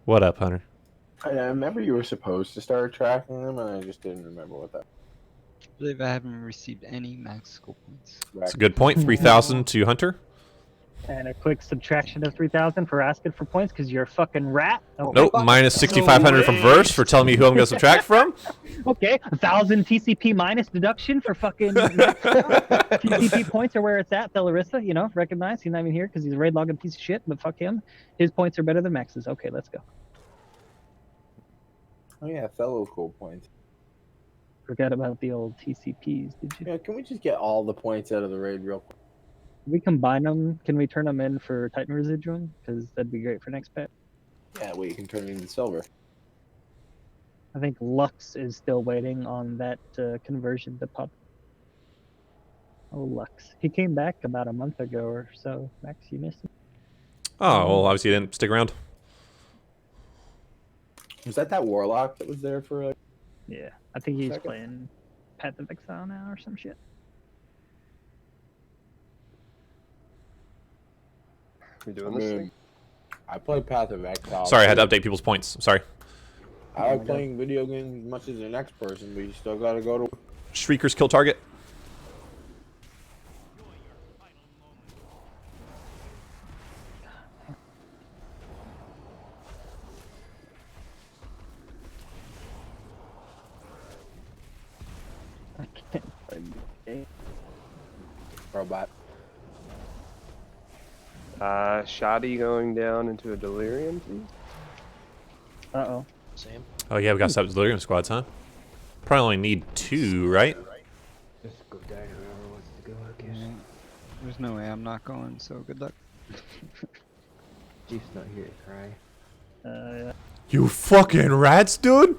What up, Hunter? I remember you were supposed to start tracking them, and I just didn't remember what that. I believe I haven't received any max school points. That's a good point. 3,000 to Hunter. And a quick subtraction of 3,000 for asking for points because you're a fucking rat. Okay. Nope, minus 6,500 from Verse for telling me who I'm gonna subtract from. Okay, 1,000 TCP minus deduction for fucking TCP points are where it's at. Thelarissa, you know, recognize he's not even here because he's a raid logging piece of shit, but fuck him. His points are better than Max's. Okay, let's go. Oh yeah, fellow cool points. Forgot about the old TCPs, did you? Yeah, can we just get all the points out of the raid real quick? Can we combine them? Can we turn them in for Titan Residuum? Because that'd be great for next patch. Yeah, we can turn it into silver. I think Lux is still waiting on that conversion to pub. Oh, Lux. He came back about a month ago or so. Max, you missed him. Oh, well, obviously he didn't stick around. Was that warlock that was there for like? Yeah, I think he's playing Path of Exile now or some shit. We doing this thing? I played Path of Exile. Sorry, I had to update people's points. I'm sorry. I like playing video games as much as the next person, but you still gotta go to. Shriekers kill target. I can't find the game. Robot. Shoddy going down into a delirium, please. Uh-oh. Same. Oh yeah, we got sub delirium squads, huh? Probably only need 2, right? Just go down whoever wants to go, I guess. There's no way I'm not going, so good luck. Chief's not here to cry. Yeah. You fucking rats, dude!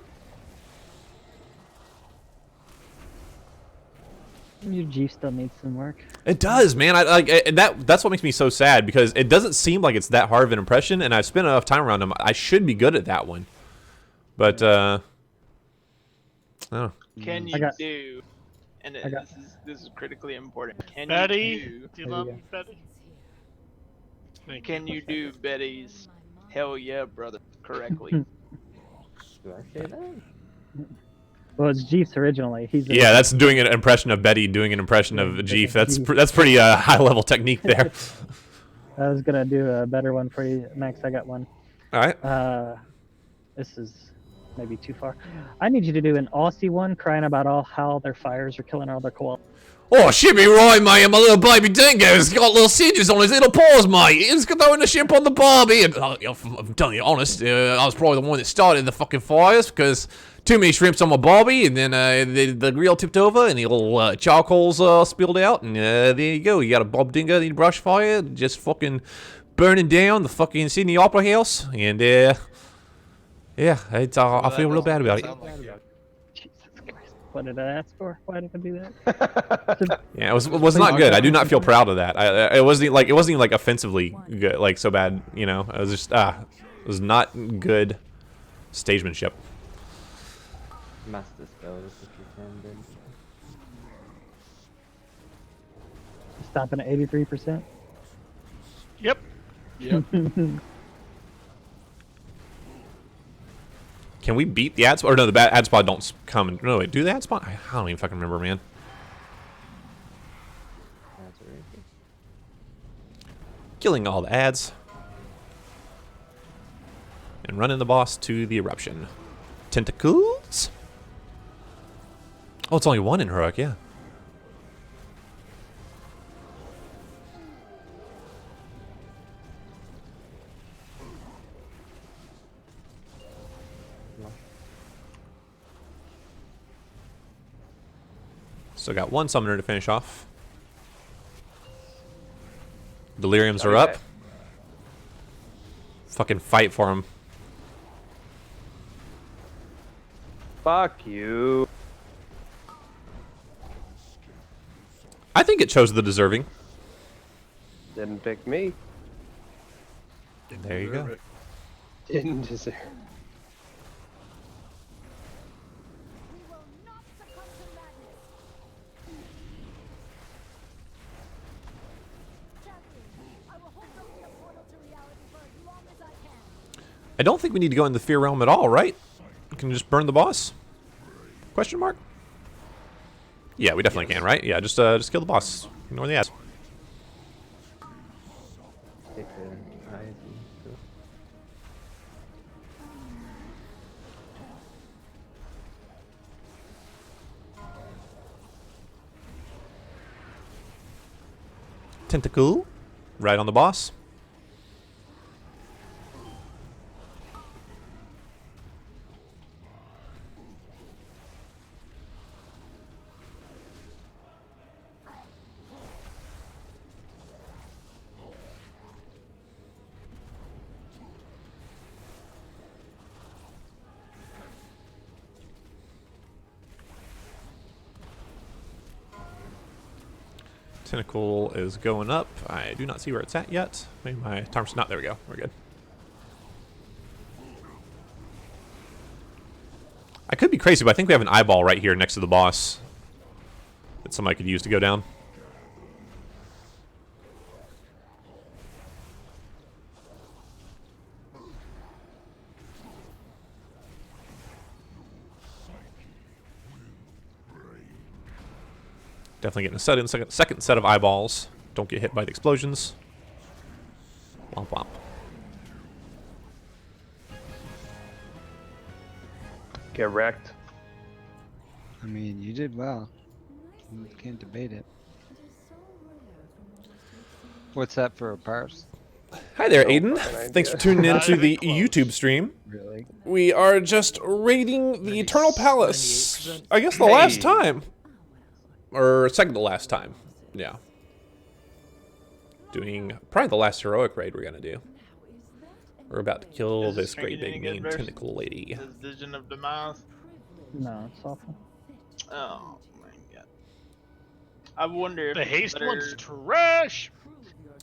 Your Jeep still needs some work. It does, man. I like that's what makes me so sad, because it doesn't seem like it's that hard of an impression, and I've spent enough time around him. I should be good at that one, but I don't know. Can you do? And this is critically important. Can Betty, you do you love me, Betty? Can you do Betty's "Hell yeah, brother" correctly? Do I say that? Well, it's Jeeps originally. Yeah, that's doing an impression of Betty doing an impression of Jeef. That's pretty high level technique there. I was gonna do a better one for you, Max. I got one. All right. This is maybe too far. I need you to do an Aussie one, crying about how their fires are killing all their koalas. Oh, shit me right, mate. My little baby dingo's got little singes on his little paws, mate. He's throwing the ship on the barbie. And I'm telling you honest, I was probably the one that started the fucking fires, because too many shrimps on my barbie, and then the grill tipped over, and the little charcoal's spilled out, and there you go. You got a bob dingo in brush fire, just fucking burning down the fucking Sydney Opera House, and yeah, I feel real bad about it. What did I ask for? Why did I do that? Yeah, it was not good. I do not feel proud of that. It wasn't even like offensively good, like so bad. You know, it was just it was not good stagemanship. Master spells if you can, then. Stopping at 83%. Yep. Yep. Can we beat the ad spot? Or no, the bad ad spot don't come. And, no, wait, do the ad spot? I don't even fucking remember, man. Killing all the ads. And running the boss to the eruption. Tentacles? Oh, it's only 1 in heroic, yeah. So got 1 summoner to finish off. Deliriums are up. Fucking fight for him. Fuck you. I think it chose the deserving. Didn't pick me. There you go. Didn't deserve. I don't think we need to go in the fear realm at all, right? We can just burn the boss? Question mark? Yeah, we definitely can, right? Yeah, just kill the boss. Ignore the ass. Take the eyes and go. Tentacle. Right on the boss. Tentacle is going up. I do not see where it's at yet. Maybe my timer's not. There we go. We're good. I could be crazy, but I think we have an eyeball right here next to the boss that somebody could use to go down. Definitely getting a second set of eyeballs. Don't get hit by the explosions. Womp womp. Get wrecked. I mean, you did well. You can't debate it. What's that for a parse? Hi there, No Aiden. fucking idea. Thanks for tuning Not into the even close. YouTube stream. Really? We are just raiding the Eternal Palace. 98%. I guess the last time. Or second to last time. Yeah. Doing probably the last heroic raid we're gonna do. We're about to kill Is this this great drinking big any good mean versus tentacle lady. This Vision of Demise. No, it's awful. Oh my god. I wonder if The it's haste better. one's trash.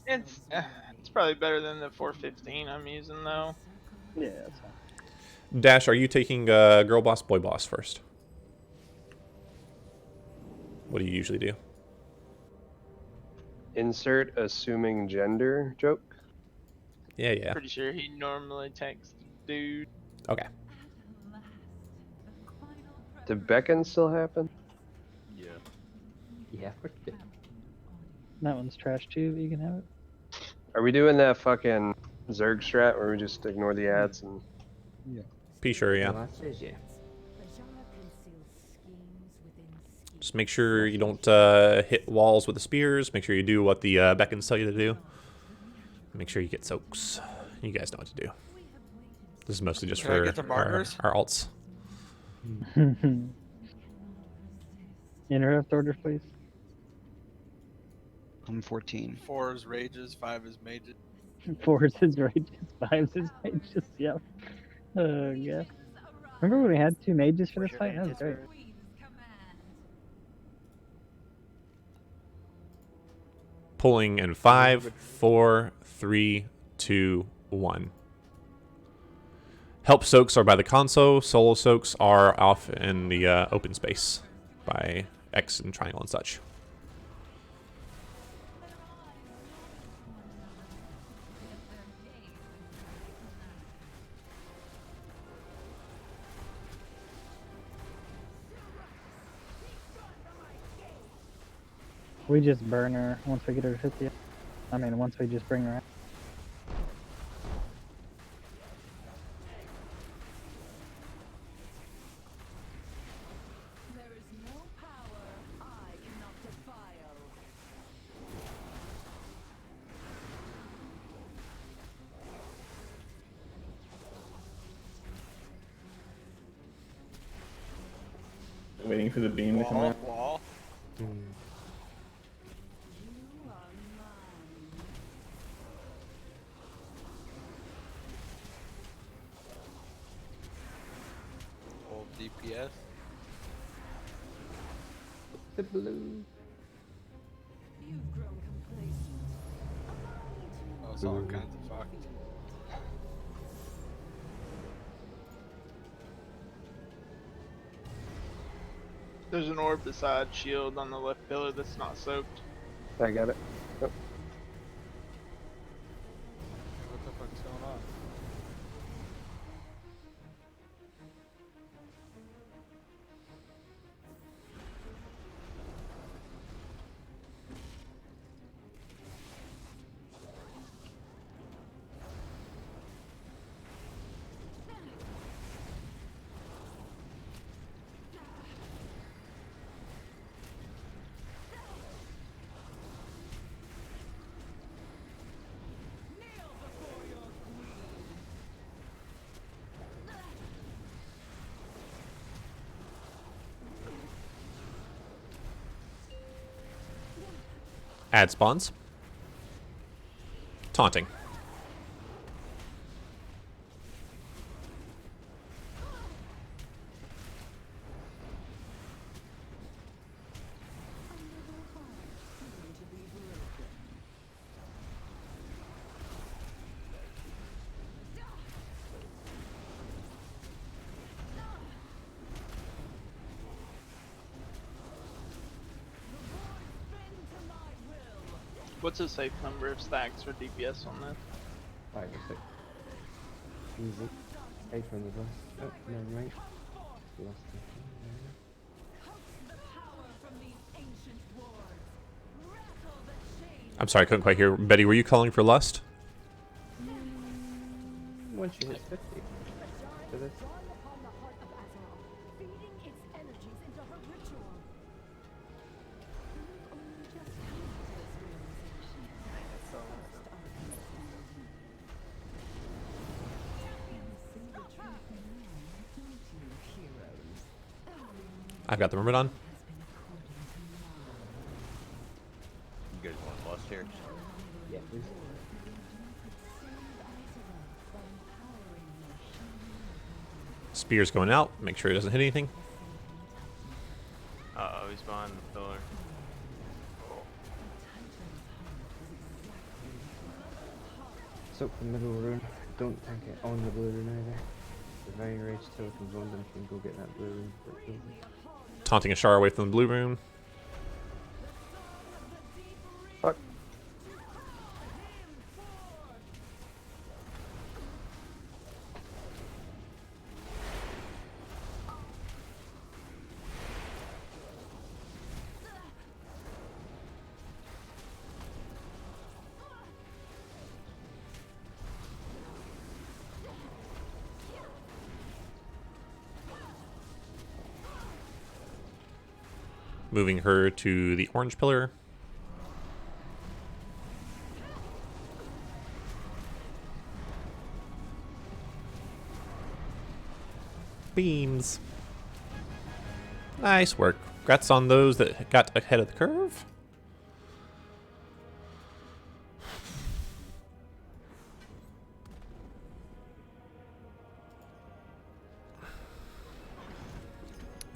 It's probably better than the 415 I'm using though. Yeah, that's fine. Dash, are you taking girl boss, boy boss first? What do you usually do? Insert assuming gender joke. Yeah, yeah. Pretty sure he normally takes dude. Okay. Did beckon still happen? Yeah. Yeah, of course it did. That one's trash too, but you can have it. Are we doing that fucking Zerg strat where we just ignore the ads and? Yeah. Be sure, yeah. Well, that says yeah. Just make sure you don't hit walls with the spears. Make sure you do what the beckons tell you to do. Make sure you get soaks. You guys know what to do. This is mostly just Can I for get the our markers? alts. Interrupt orders, please. I'm 14. 4 is rages, 5 is mages. 4 is his rages, 5 is his mages, yep. Oh, yeah. Remember when we had 2 mages for this fight? That was great. Pulling in 5, 4, 3, 2, 1. Help soaks are by the console. Solo soaks are off in the open space by X and triangle and such. We just burn her once we get her to 50. I mean, once we just bring her out. Waiting for the beam to come out. Wall. Old DPS. The blue. Oh, it's all kinds of fucked. There's an orb beside shield on the left pillar that's not soaked. I got it. Yep. What the fuck's going on? Ad spawns. Taunting. What's a safe number of stacks for DPS on this? 5 or 6. Easy. 8 from the boss. Oh, never mind. Lost it. I'm sorry, I couldn't quite hear. Betty, were you calling for lust? Once she hits 50. For this. I've got the Myrmidon. You guys want lust here? Yeah, please. Spear's going out. Make sure he doesn't hit anything. Uh-oh, he's behind the pillar. Soak the middle rune. Don't tank it on the blue rune either. The very rage tokens on them can go get that blue rune. Taunting Ashara away from the blue rune. Fuck. Moving her to the orange pillar. Beams. Nice work. Congrats on those that got ahead of the curve.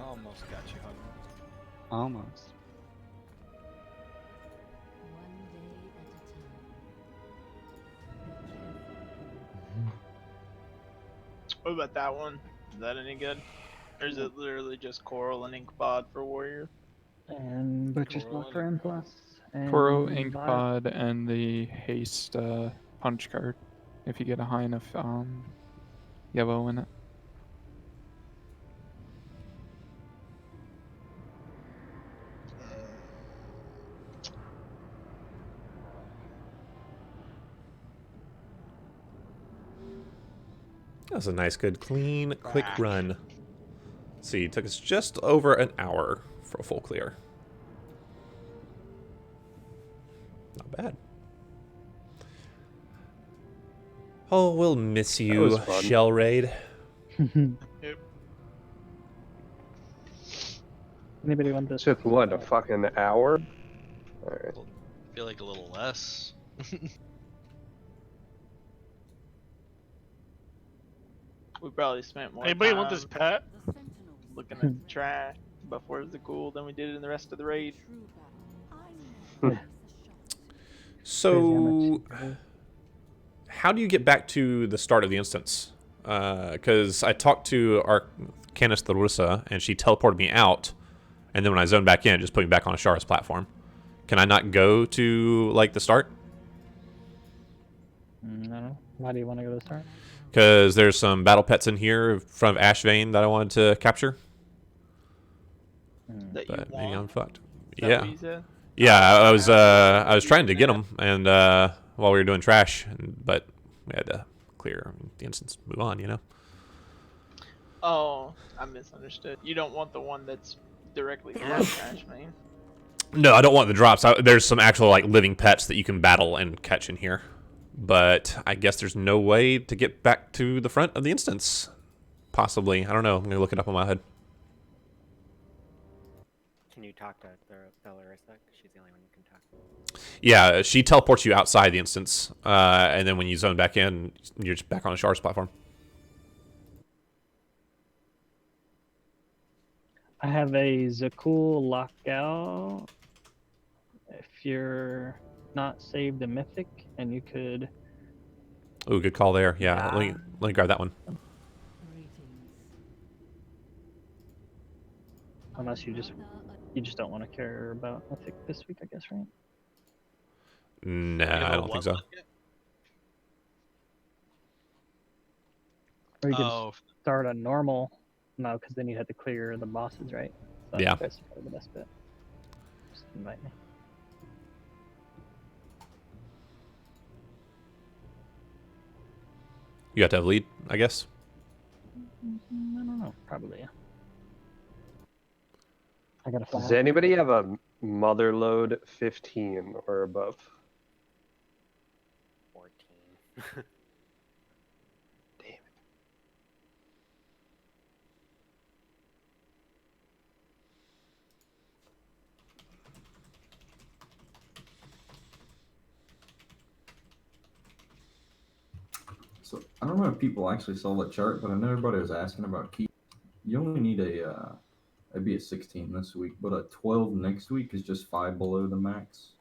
Almost got you, Hunter. Almost. What about that one? Is that any good? Or is it literally just Coral and Inkbod for Warrior? And Butcher's Block for M+. And Koro, Inkpod, and the haste punch card. If you get a high enough yellow in it. That was a nice, good, clean, quick run. Let's see, it took us just over an hour for a full clear. Not bad. Oh, we'll miss you, Shell Raid. Yep. Anybody want this? Took what, a fucking hour? Alright. I feel like a little less. We probably spent more Anybody time want this pet? looking at the track before the cool than we did in the rest of the raid. So, how do you get back to the start of the instance? Because I talked to our Canis Larissa, and she teleported me out, and then when I zoned back in, it just put me back on Ashara's platform. Can I not go to, like, the start? No. Why do you want to go to the start? Because there's some battle pets in here in front of Ashvane that I wanted to capture. That But you maybe want? I'm fucked. Is that Yeah. what you said? Yeah, I was trying to get them, and while we were doing trash, but we had to clear the instance, move on, you know. Oh, I misunderstood. You don't want the one that's directly from trash, man. No, I don't want the drops. There's some actual like living pets that you can battle and catch in here, but I guess there's no way to get back to the front of the instance. Possibly, I don't know. I'm gonna look it up on my head. Can you talk to Larissa? She's the only one you can talk to. Yeah, she teleports you outside the instance, and then when you zone back in, you're just back on Ashar's platform. I have a Zakul lockout. If you're not saved a Mythic, and you could... Oh, good call there. Yeah, let me grab that one. Unless you just don't want to care about Mythic this week, I guess, right? Nah, I don't think so. Or you could start a normal. No, because then you had to clear the bosses, right? So Yeah. that's probably the best bet. Just invite me. You have to have lead, I guess. I don't know. Probably. I gotta fly. Does anybody have a mother load 15 or above? 14. So I don't know if people actually saw the chart, but I know everybody was asking about key. You only need it'd be a 16 this week, but a 12 next week is just 5 below the max.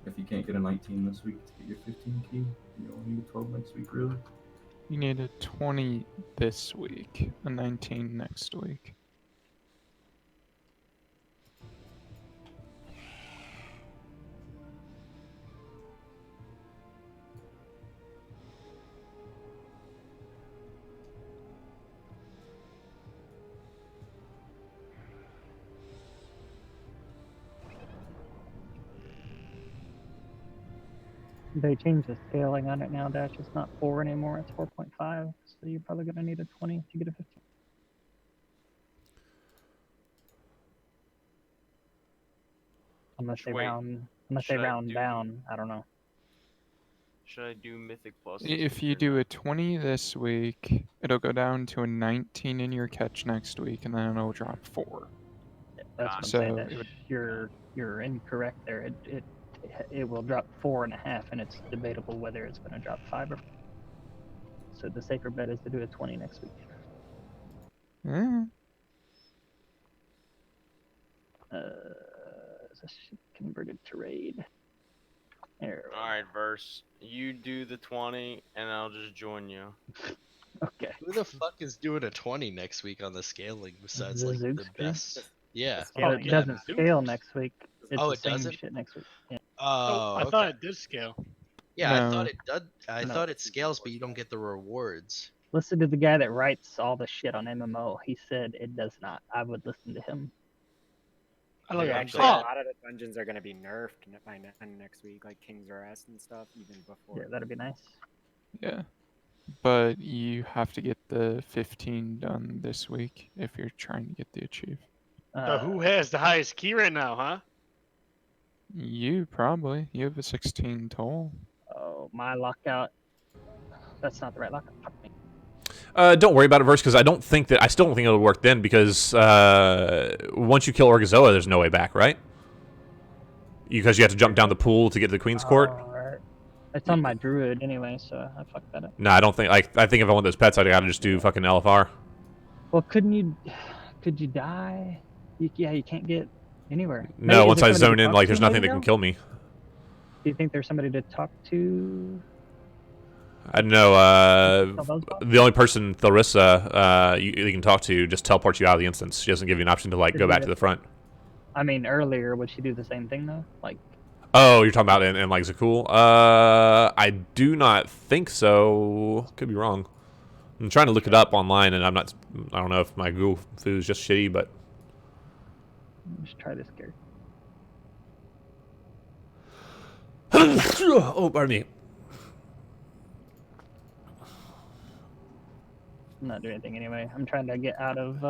If you can't get a 19 this week to get your 15 key, you only need a 12 next week, really. You need a 20 this week, a 19 next week. They changed the scaling on it now, Dash. It's not 4 anymore, it's 4.5. So you're probably going to need a 20 to get a 15. Unless they round down, I don't know. Should I do Mythic Plus? If you do a 20 this week, it'll go down to a 19 in your catch next week, and then it'll drop 4. That's what I'm So saying. Dash. You're incorrect there. It will drop 4.5, and it's debatable whether it's going to drop 5 or 4. So the safer bet is to do a 20 next week. Is this shit converted to raid? There. Alright, Verse. You do the 20, and I'll just join you. Okay. Who the fuck is doing a 20 next week on the scaling besides The like the Zookster? best? Yeah. Oh, it doesn't scale next week. It's Oh, the it same doesn't? shit next week. Yeah. Oh, I thought it did scale. Yeah, No. I thought it did. I No. thought it scales, but you don't get the rewards. Listen to the guy that writes all the shit on MMO. He said it does not. I would listen to him. Actually, a lot of the dungeons are going to be nerfed by next week, like King's Arrest and stuff, even before. Yeah, that'd be nice. Yeah. But you have to get the 15 done this week if you're trying to get the achieve. So who has the highest key right now, huh? You probably. You have a 16 total. Oh, my lockout. That's not the right lockout. Fuck me. Don't worry about it, Verse, because I still don't think it'll work then, because once you kill Orgazoa, there's no way back, right? Because you have to jump down the pool to get to the Queen's Court. Right. It's on my Druid anyway, so I fucked that up. No, I don't think. I think if I want those pets, I gotta just do fucking LFR. Well, could you die? Yeah, you can't get anywhere. No, Maybe, once I zone in, like, there's nothing that that can kill me. Do you think there's somebody to talk to? I don't know. The only person, Tharissa, you can talk to, just teleports you out of the instance. She doesn't give you an option to like go back to the front. I mean, earlier would she do the same thing though? Like. Oh, you're talking about in like Zakul? I do not think so. Could be wrong. I'm trying to look it up online, and I don't know if my Google food is just shitty, but. Let's try this character. Oh, pardon me. I'm not doing anything anyway. I'm trying to get out of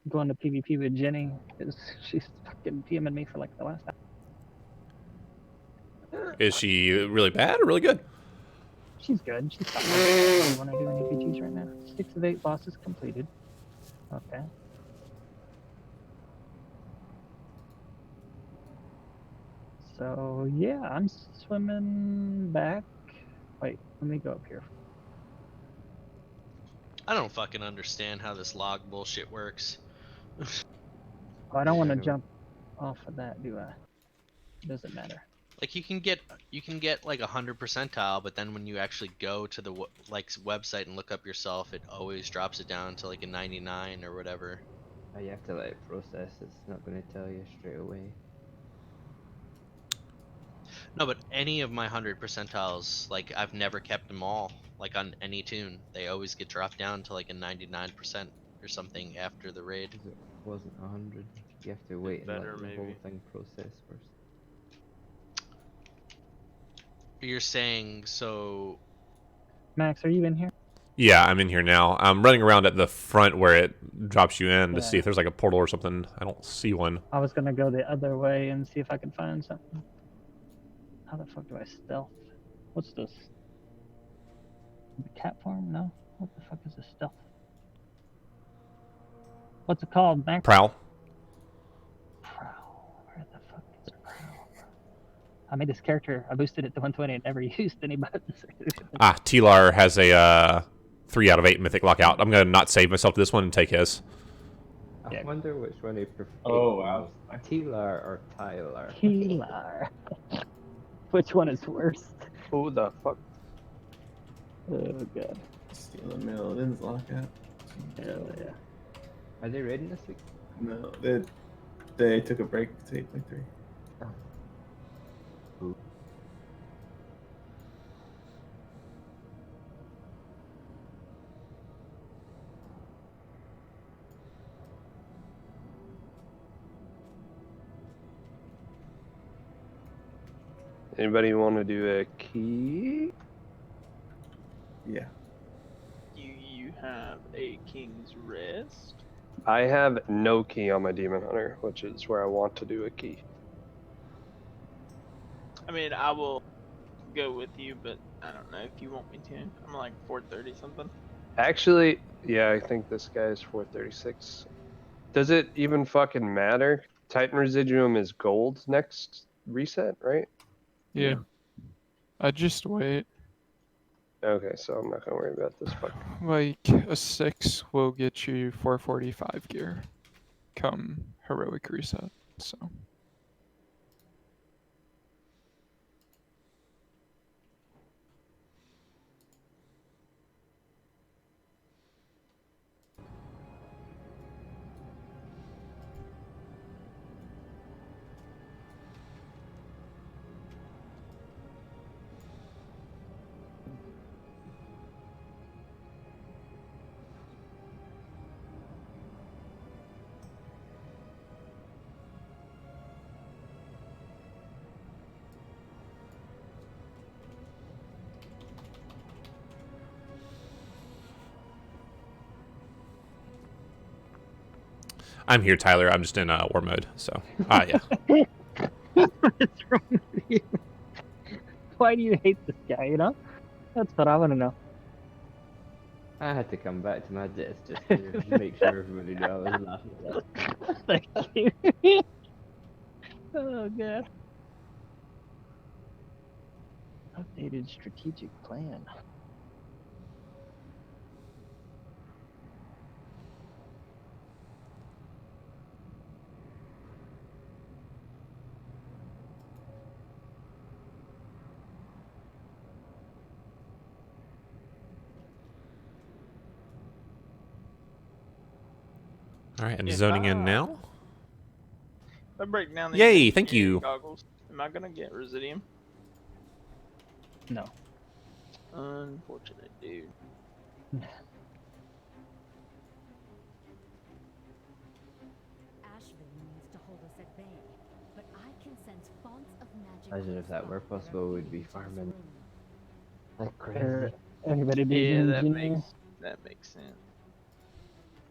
going to PvP with Jenny because she's fucking DMing me for like the last hour. Is she really bad or really good? She's good. She's fine. I don't want to do any PGs right now. 6 of 8 bosses completed. Okay. So yeah, I'm swimming back. Wait, let me go up here. I don't fucking understand how this log bullshit works. Oh, I don't want to jump off of that, do I? Doesn't matter. Like you can get like 100 percentile, but then when you actually go to the website and look up yourself, it always drops it down to like a 99 or whatever. Oh, you have to let it process. It's not going to tell you straight away. No, but any of my 100 percentiles, like I've never kept them all. Like on any tune, they always get dropped down to like a 99% or something after the raid. It wasn't 100. You have to wait and let the whole thing process first. You're saying so Max, are you in here? Yeah, I'm in here now. I'm running around at the front where it drops you in to Yeah. see if there's like a portal or something. I don't see one. I was gonna go the other way and see if I could find something. How the fuck do I stealth? What's this? The cat farm? No. What the fuck is a stealth? What's it called, Max? Prowl. Prowl. Where the fuck is prowl? I made this character. I boosted it to 120 and never used any buttons. Ah, T-Lar has a 3 out of 8 mythic lockout. I'm gonna not save myself to this one and take his. I wonder which one you prefer. Oh, wow. T-Lar or Tyler? T-Lar. Which one is worse? Who the fuck? Oh god. Stealing Milton's lockout. Hell yeah. Are they raiding this week? No, they took a break to 8.3. Anybody want to do a key? Yeah. Do you have a King's Rest? I have no key on my Demon Hunter, which is where I want to do a key. I mean, I will go with you, but I don't know if you want me to. I'm like 430 something. Actually, yeah, I think this guy is 436. Does it even fucking matter? Titan Residuum is gold next reset, right? Yeah. I just wait. Okay, so I'm not gonna worry about this fuck. Like a 6 will get you 445 gear come heroic reset. So I'm here, Tyler. I'm just in war mode. So, yeah. What's wrong with you? Why do you hate this guy, you know? That's what I want to know. I had to come back to my desk just to make sure everybody knew I was laughing at that. Thank you. Oh, God. Updated strategic plan. All right, and zoning in now. If I break down these Yay, thank engineering you. goggles, am I gonna get Residium? No. Unfortunate, dude. needs to hold us at bay, but I can sense fonts of magic. Imagine if that were possible, we'd be farming like crazy. Everybody be Yeah, an that engineer. makes sense.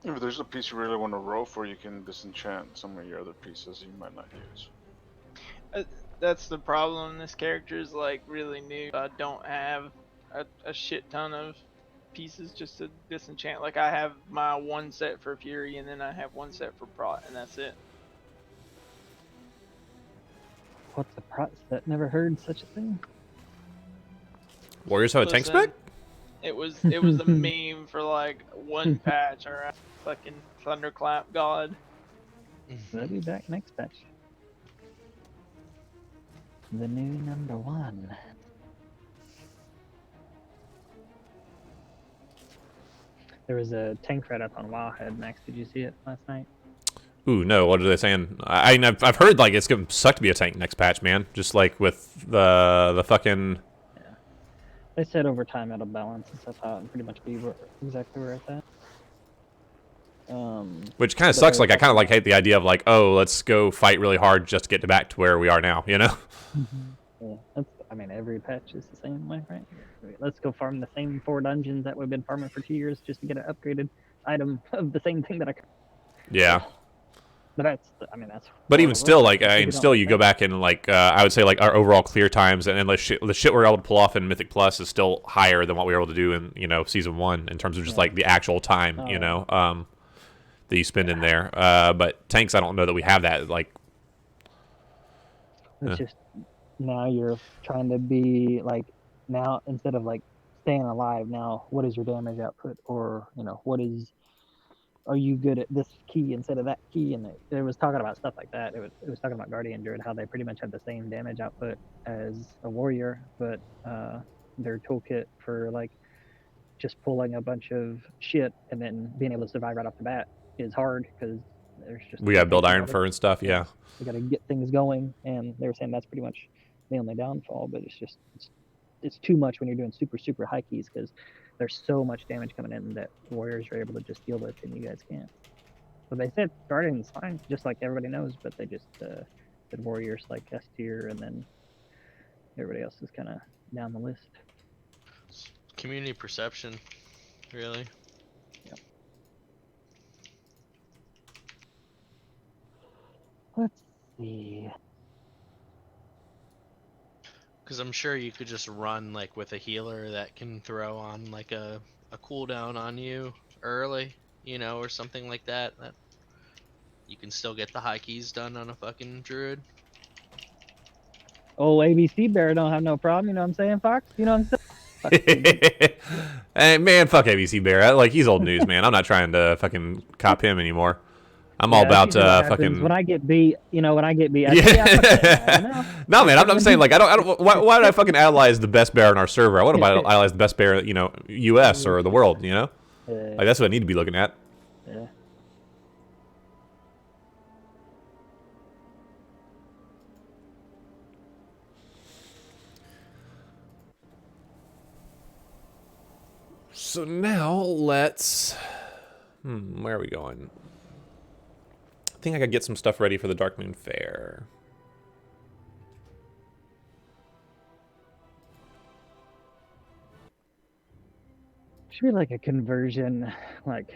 If there's a piece you really want to roll for, you can disenchant some of your other pieces you might not use. That's the problem. This character is like really new. I don't have a shit ton of pieces just to disenchant. Like I have my one set for Fury, and then I have one set for Prot, and that's it. What's a prot set? Never heard such a thing. Warriors have a tank spec? It was a meme for like one patch. Alright, fucking Thunderclap God. They'll be back next patch. The new #1. There was a tank red up on Wowhead, Max. Did you see it last night? Ooh, no. What are they saying? I've heard like it's gonna suck to be a tank next patch, man. Just like with the fucking. They said over time it'll balance itself out and pretty much be exactly where it's at. Which kind of sucks. Like I kind of like hate the idea of like, oh, let's go fight really hard just to get back to where we are now. You know? Yeah, that's I mean, every patch is the same way, right? Let's go farm the same 4 dungeons that we've been farming for 2 years just to get an upgraded item of the same thing that I. Yeah. But that's, I mean, that's. But even still, like, if you and don't still, like you go that. back and like, I would say like our overall clear times and the shit we're able to pull off in Mythic Plus is still higher than what we were able to do in Season 1 in terms of just like the actual time, that you spend in there. But tanks, I don't know that we have that. Like, It's just now you're trying to be like, now instead of like staying alive, now what is your damage output, or are you good at this key instead of that key? And it was talking about stuff like that. It was talking about Guardian Druid, how they pretty much have the same damage output as a warrior, but their toolkit for like just pulling a bunch of shit and then being able to survive right off the bat is hard because there's just we got to build Iron Fur and stuff. Yeah. We got to get things going, and they were saying that's pretty much the only downfall. But it's too much when you're doing super high keys because there's so much damage coming in that warriors are able to just deal with, and you guys can't. So they said Guardian's fine, just like everybody knows, but they just said warriors like S tier, and then everybody else is kind of down the list. Community perception, really. Yep. Let's see. Because I'm sure you could just run like with a healer that can throw on like a cooldown on you early, or something like that. That you can still get the high keys done on a fucking druid. Oh, ABC Bear don't have no problem. You know what I'm saying, Fox? You know what I'm saying? Hey man, fuck ABC Bear. Like, he's old news, man. I'm not trying to fucking cop him anymore. I'm all about fucking. When I get beat, when I get beat, No, man, I'm saying like I don't. Why would I fucking analyze the best bear in our server? I want to analyze the best bear, U.S. or the world. Like that's what I need to be looking at. Yeah. So now let's. Where are we going? I think I could get some stuff ready for the Darkmoon Faire. Should be like a conversion, like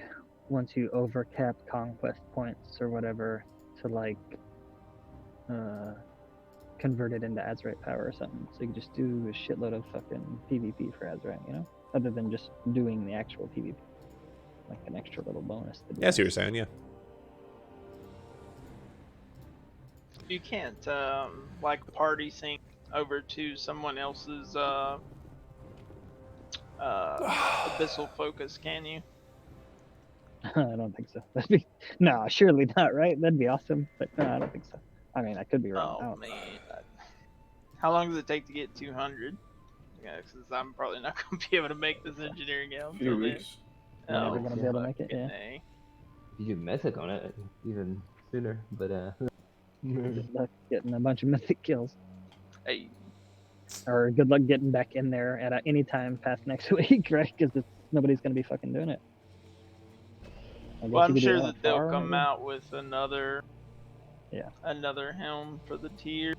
once you overcap conquest points or whatever, to like convert it into Azerite power or something. So you can just do a shitload of fucking PvP for Azerite, other than just doing the actual PvP, like an extra little bonus. Yeah, I see what you're saying. Yeah. You can't like party sync over to someone else's abyssal focus, can you? I don't think so. No, surely not, right? That'd be awesome, but no, I don't think so. I mean, I could be wrong. Oh man, how long does it take to get 200? Yeah, because I'm probably not going to be able to make this engineering out. A few weeks. You're never gonna be able to make it. Yeah. You do Mythic on it even sooner, but Good luck getting a bunch of Mythic kills. Hey. Or good luck getting back in there at any time past next week, right? Because nobody's going to be fucking doing it. Well, I'm sure that they'll come out with another helm for the tier.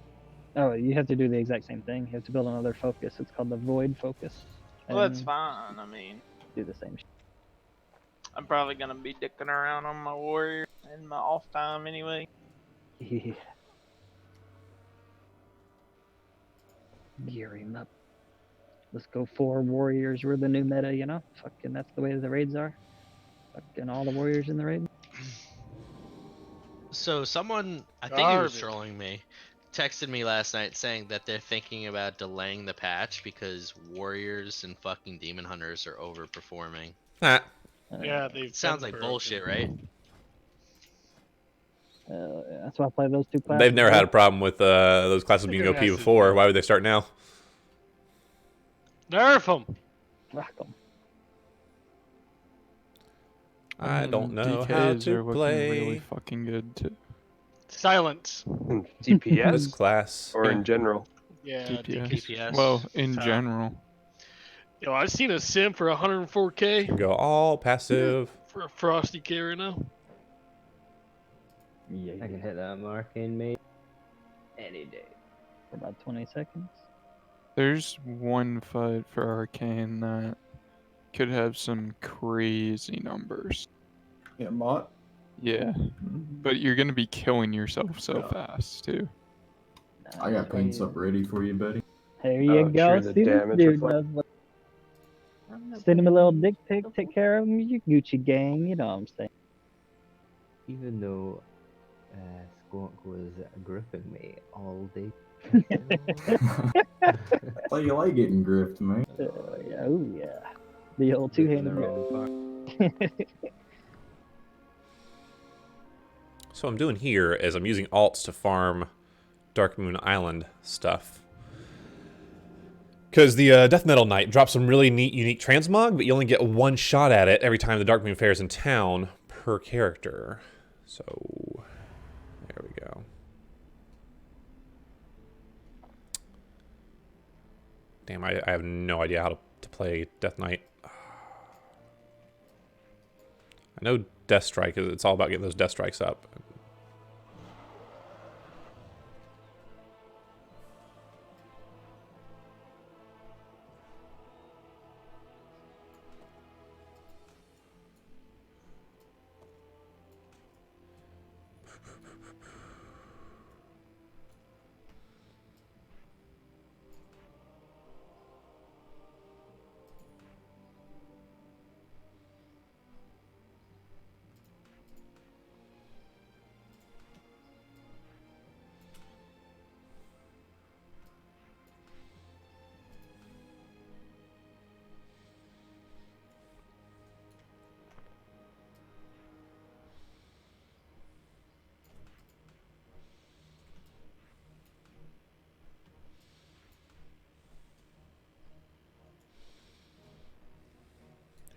Oh, you have to do the exact same thing. You have to build another focus. It's called the Void Focus. Well, that's fine. I mean, do the same shit. I'm probably going to be dicking around on my warrior in my off time anyway. Yeah. Gear him up. Let's go 4 warriors. We're the new meta, Fucking that's the way the raids are. Fucking all the warriors in the raid. So someone, I think he was trolling me, texted me last night saying that they're thinking about delaying the patch because warriors and fucking demon hunters are overperforming. Yeah, it sounds like bullshit, right? That's why I play those 2 classes. They've never had a problem with those classes being OP before. Why would they start now? Nerf them. Rock them. I don't know DKs how to are looking play. really fucking good too. Silence. DPS? This class. Or in general? Yeah, DPS. Well, in general. Yo, I've seen a sim for 104k. Go all passive. For a Frosty K right now. Yeah, I can hit that mark in May any day. For about 20 seconds. There's one FUD for Arcane that could have some crazy numbers. Yeah, Mott. Yeah, but you're gonna be killing yourself so fast too. I got paints up ready for you, buddy. There you go. True, the See, this damage dude reflect- knows what. Send him a little dick pic, take care of him, you Gucci gang, you know what I'm saying. Even though Squonk was gripping me all day. Oh, you like getting gripped, man. Yeah, oh yeah. The old two-handed grip. So what I'm doing here is I'm using alts to farm Darkmoon Island stuff. Because the Death Metal Knight drops some really neat, unique transmog, but you only get one shot at it every time the Darkmoon Faire is in town per character. So, there we go. Damn, I have no idea how to play Death Knight. I know Death Strike, it's all about getting those Death Strikes up.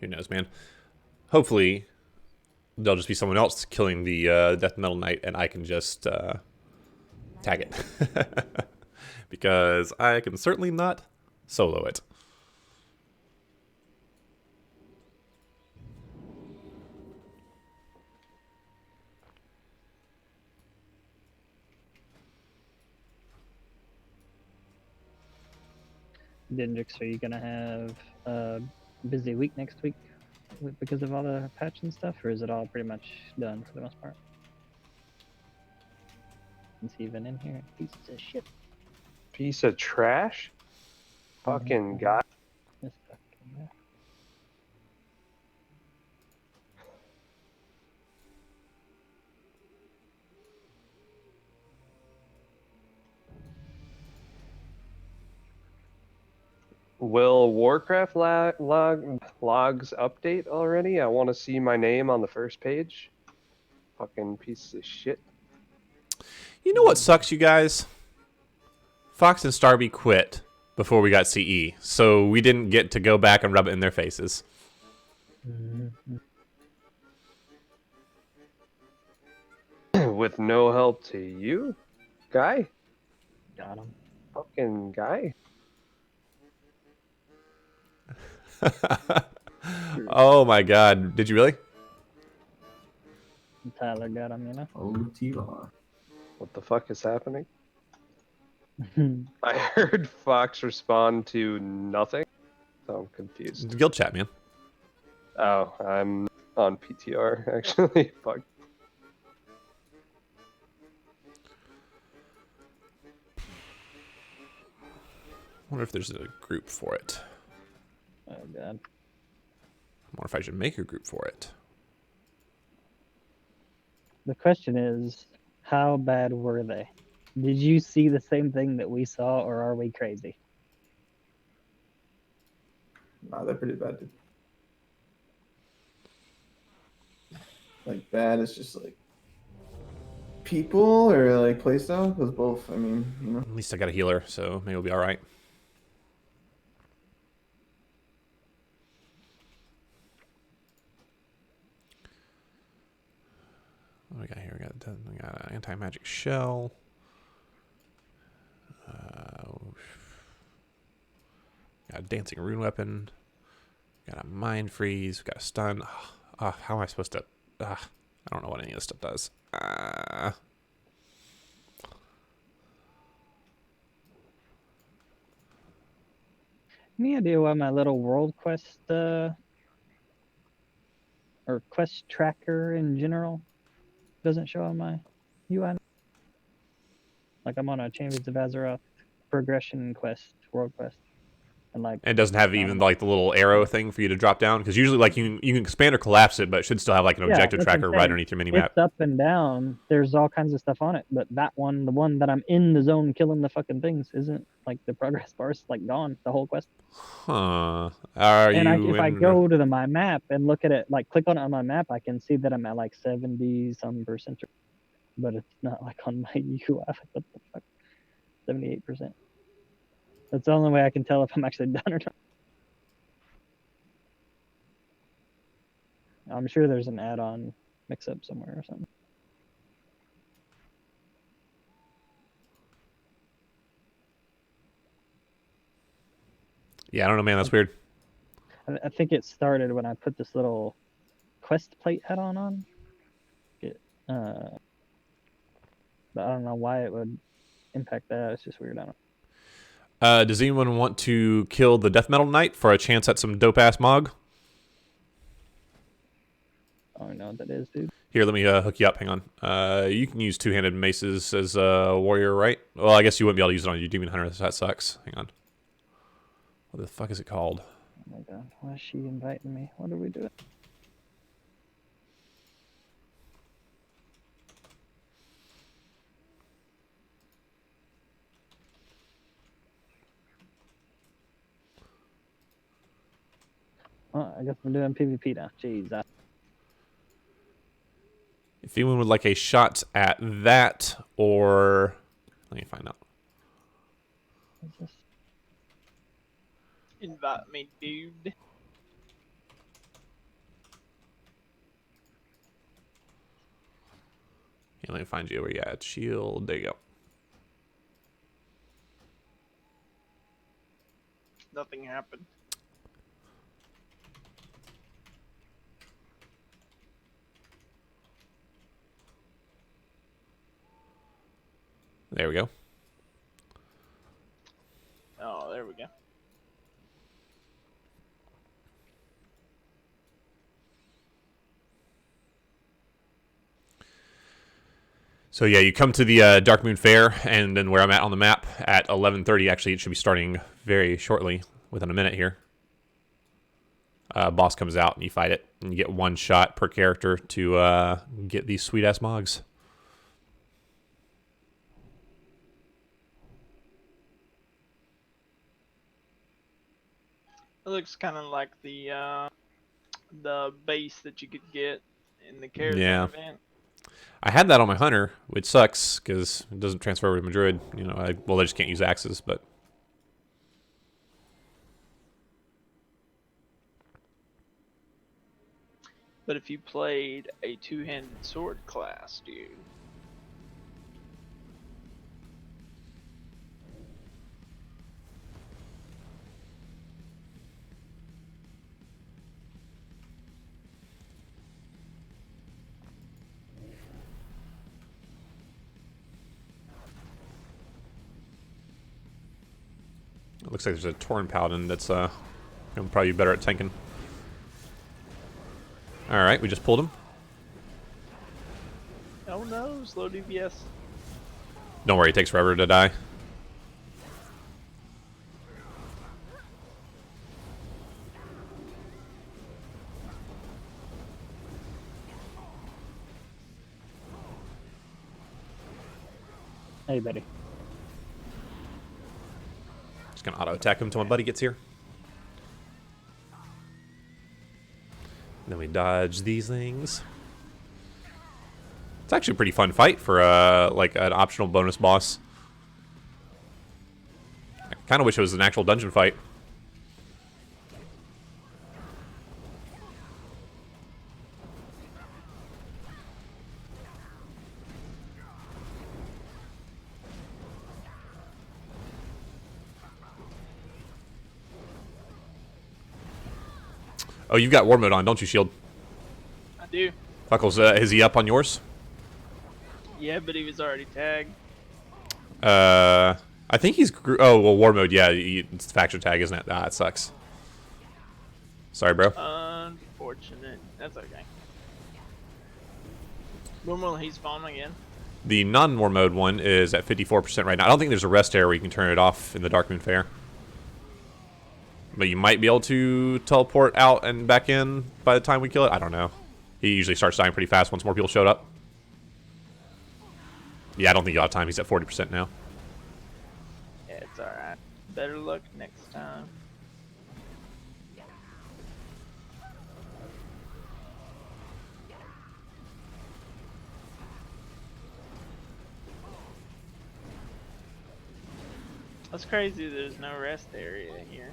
Who knows, man? Hopefully, there'll just be someone else killing the Death Metal Knight, and I can just tag it. Because I can certainly not solo it. Dendrix, are you gonna have a busy week next week because of all the patch and stuff, or is it all pretty much done for the most part? Is he even in here? Piece of shit. Piece of trash? Fucking guy. This fucking guy. Will Warcraft logs update already? I want to see my name on the first page. Fucking piece of shit. You know what sucks, you guys? Fox and Starby quit before we got CE, so we didn't get to go back and rub it in their faces. With no help to you, guy? Got him. Fucking guy. Oh my god, did you really? Tyler got him, you know? Oh, T-Law. What the fuck is happening? I heard Fox respond to nothing, so I'm confused. Guild chat, man. Oh, I'm on PTR, actually. Fuck. I wonder if there's a group for it. Oh god. I wonder if I should make a group for it. The question is, how bad were they? Did you see the same thing that we saw, or are we crazy? Nah, they're pretty bad, dude. Like bad is just like people or like playstyle? Because both, I mean, you know. At least I got a healer, so maybe we'll be alright. What do we got here? We got an anti-magic shell. Got a dancing rune weapon. Got a mind freeze. Got a stun. How am I supposed to? I don't know what any of this stuff does. Any idea why my little world quest or quest tracker in general doesn't show on my UI? Like I'm on a Champions of Azeroth progression quest, world quest, and like And it doesn't have even like the little arrow thing for you to drop down, because usually like you can expand or collapse it, but it should still have like an objective that's what I'm tracker right saying. underneath your mini map. It's up and down. There's all kinds of stuff on it, but that one, the one that I'm in the zone killing the fucking things, isn't like the progress bar's like gone. The whole quest. Huh? Are you If I go to my map and look at it, like click on it on my map, I can see that I'm at like 70-some%, but it's not like on my UI. Like, what the fuck? 78%. That's the only way I can tell if I'm actually done or not. I'm sure there's an add-on mix-up somewhere or something. Yeah, I don't know, man. That's weird. I think it started when I put this little quest plate add-on on. But I don't know why it would impact that. It's just weird. I don't know. Does anyone want to kill the Death Metal Knight for a chance at some dope-ass Mog? I don't know what that is, dude. Here, let me hook you up. Hang on. You can use two-handed maces as a warrior, right? Well, I guess you wouldn't be able to use it on your Demon Hunter. That sucks. Hang on. What the fuck is it called? Oh my god. Why is she inviting me? What are we doing? Well, I guess I'm doing PvP now. Jeez. If anyone would like a shot at that, or... Let me find out. What's this? Invite me, dude. Yeah, let me find you where you at. Shield. There you go. Nothing happened. There we go. Oh, there we go. So yeah, you come to the Darkmoon Faire, and then where I'm at on the map at 11:30. Actually, it should be starting very shortly, within a minute here. Boss comes out, and you fight it, and you get one shot per character to get these sweet-ass Mogs. It looks kind of like the base that you could get in the Cares event. I had that on my Hunter, which sucks because it doesn't transfer over to my Druid. You know, well, they just can't use axes, but. But if you played a two-handed sword class, dude. It looks like there's a Tauren Paladin that's gonna probably be better at tanking. Alright, we just pulled him. Oh no, slow DPS. Don't worry, it takes forever to die. Hey, buddy. Just gonna auto attack him until my buddy gets here. And then we dodge these things. It's actually a pretty fun fight for like an optional bonus boss. I kind of wish it was an actual dungeon fight. Oh, you've got war mode on, don't you, Shield? I do. Fuckles, is he up on yours? Yeah, but he was already tagged. I think he's... Oh, well, war mode, yeah. It's faction tag, isn't it? Ah, it sucks. Sorry, bro. Unfortunate. That's okay. When will he spawn again? The non-war mode one is at 54% right now. I don't think there's a rest area where you can turn it off in the Darkmoon Faire. But you might be able to teleport out and back in by the time we kill it. I don't know. He usually starts dying pretty fast once more people showed up. Yeah, I don't think you'll have time. He's at 40% now. Yeah, it's alright. Better luck next time. That's crazy there's no rest area here.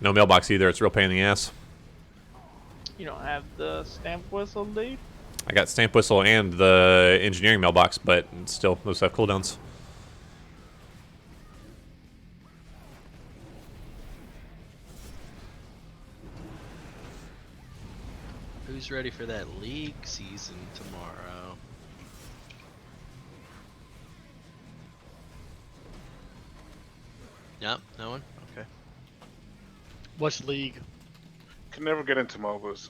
No mailbox either. It's a real pain in the ass. You don't have the stamp whistle, dude? I got stamp whistle and the engineering mailbox, but still, those have cooldowns. Who's ready for that league season tomorrow? Yep, no one? Okay. What's league? Can never get into MOBAs.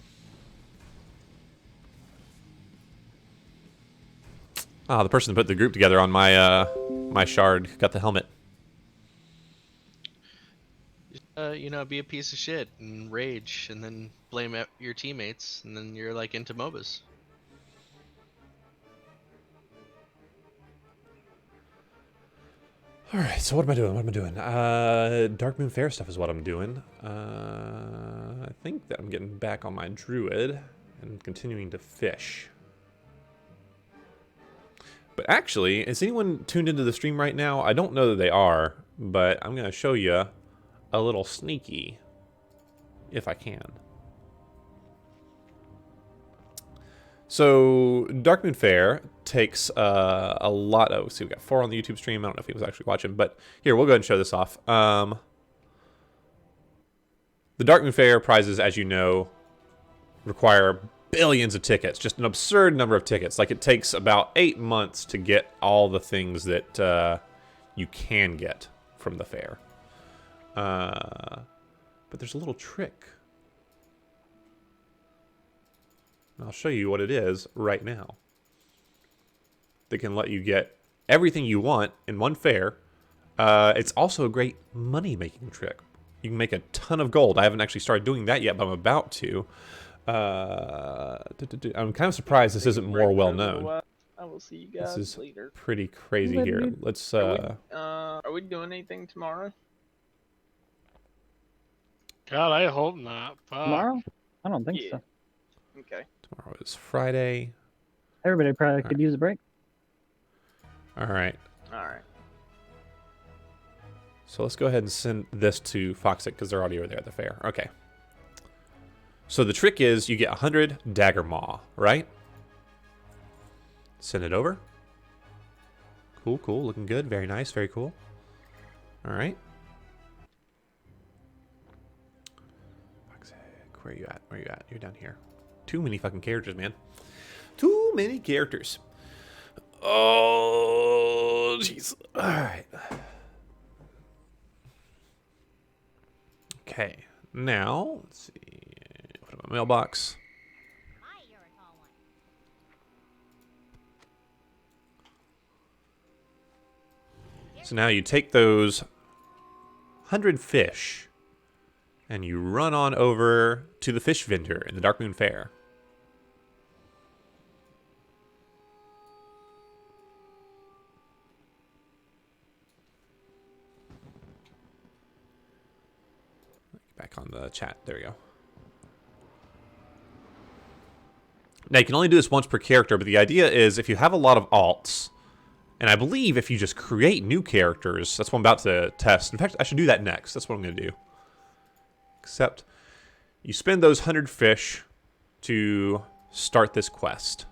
Ah, the person that put the group together on my my shard got the helmet. You know, be a piece of shit and rage, and then blame your teammates, and then you're like into MOBAs. Alright, so what am I doing? What am I doing? Darkmoon Faire stuff is what I'm doing. I think that I'm getting back on my Druid and continuing to fish. But actually, is anyone tuned into the stream right now? I don't know that they are, but I'm going to show you a little sneaky, if I can. So, Darkmoon Faire takes a lot of... See, we got 4 on the YouTube stream. I don't know if he was actually watching, but here, we'll go ahead and show this off. The Darkmoon Faire prizes, as you know, require billions of tickets. Just an absurd number of tickets. Like, it takes about 8 months to get all the things that you can get from the fair. But there's a little trick. I'll show you what it is right now. That can let you get everything you want in one fair. It's also a great money-making trick. You can make a ton of gold. I haven't actually started doing that yet, but I'm about to. I'm kind of surprised this isn't more well-known. I will see you guys This is later. pretty crazy here. Let's... Are we doing anything tomorrow? God, I hope not. Fuck. Tomorrow? I don't think so. Okay. Tomorrow is Friday. Everybody probably could use a break. Alright. Alright. So let's go ahead and send this to Foxic because they're already over there at the fair. Okay. So the trick is you get 100 Dagger Maw, right? Send it over. Cool, cool. Looking good. Very nice. Very cool. Alright. Foxic, where are you at? Where are you at? You're down here. Too many fucking characters, man. Too many characters. Oh, jeez. Alright. Okay. Now, let's see. Put in my mailbox. So now you take those 100 fish and you run on over to the fish vendor in the Darkmoon Faire. Back on the chat. There we go. Now, you can only do this once per character, but the idea is if you have a lot of alts, and I believe if you just create new characters, that's what I'm about to test. In fact, I should do that next. That's what I'm going to do. Except you spend those 100 fish to start this quest,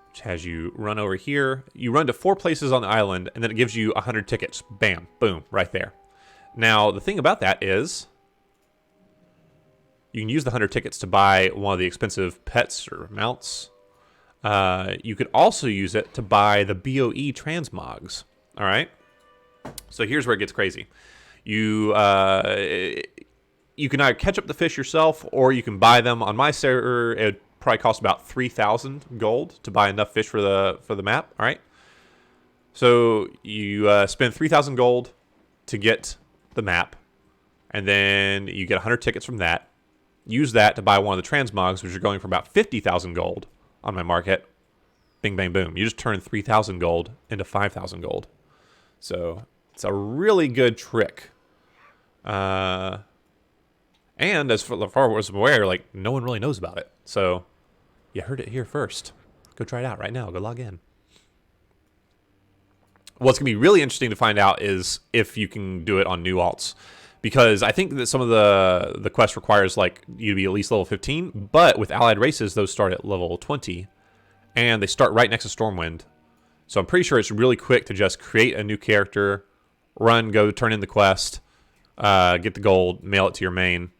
which has you run over here. You run to 4 places on the island, and then it gives you 100 tickets. Bam, boom, right there. Now, the thing about that is you can use the 100 tickets to buy one of the expensive pets or mounts. you could also use it to buy the BOE transmogs. All right. So here's where it gets crazy. You can either catch up the fish yourself, or you can buy them. On my server, it would probably cost about 3,000 gold to buy enough fish for the map. All right. So you spend 3,000 gold to get the map, and then you get 100 tickets from that. Use that to buy one of the transmogs, which are going for about 50,000 gold on my market. Bing, bang, boom. You just turn 3,000 gold into 5,000 gold. So it's a really good trick. And as far as I'm aware, like, no one really knows about it. So you heard it here first. Go try it out right now. Go log in. What's going to be really interesting to find out is if you can do it on new alts. Because I think that some of the quest requires like you to be at least level 15, but with allied races, those start at level 20, and they start right next to Stormwind. So I'm pretty sure it's really quick to just create a new character, run, go turn in the quest, get the gold, mail it to your main,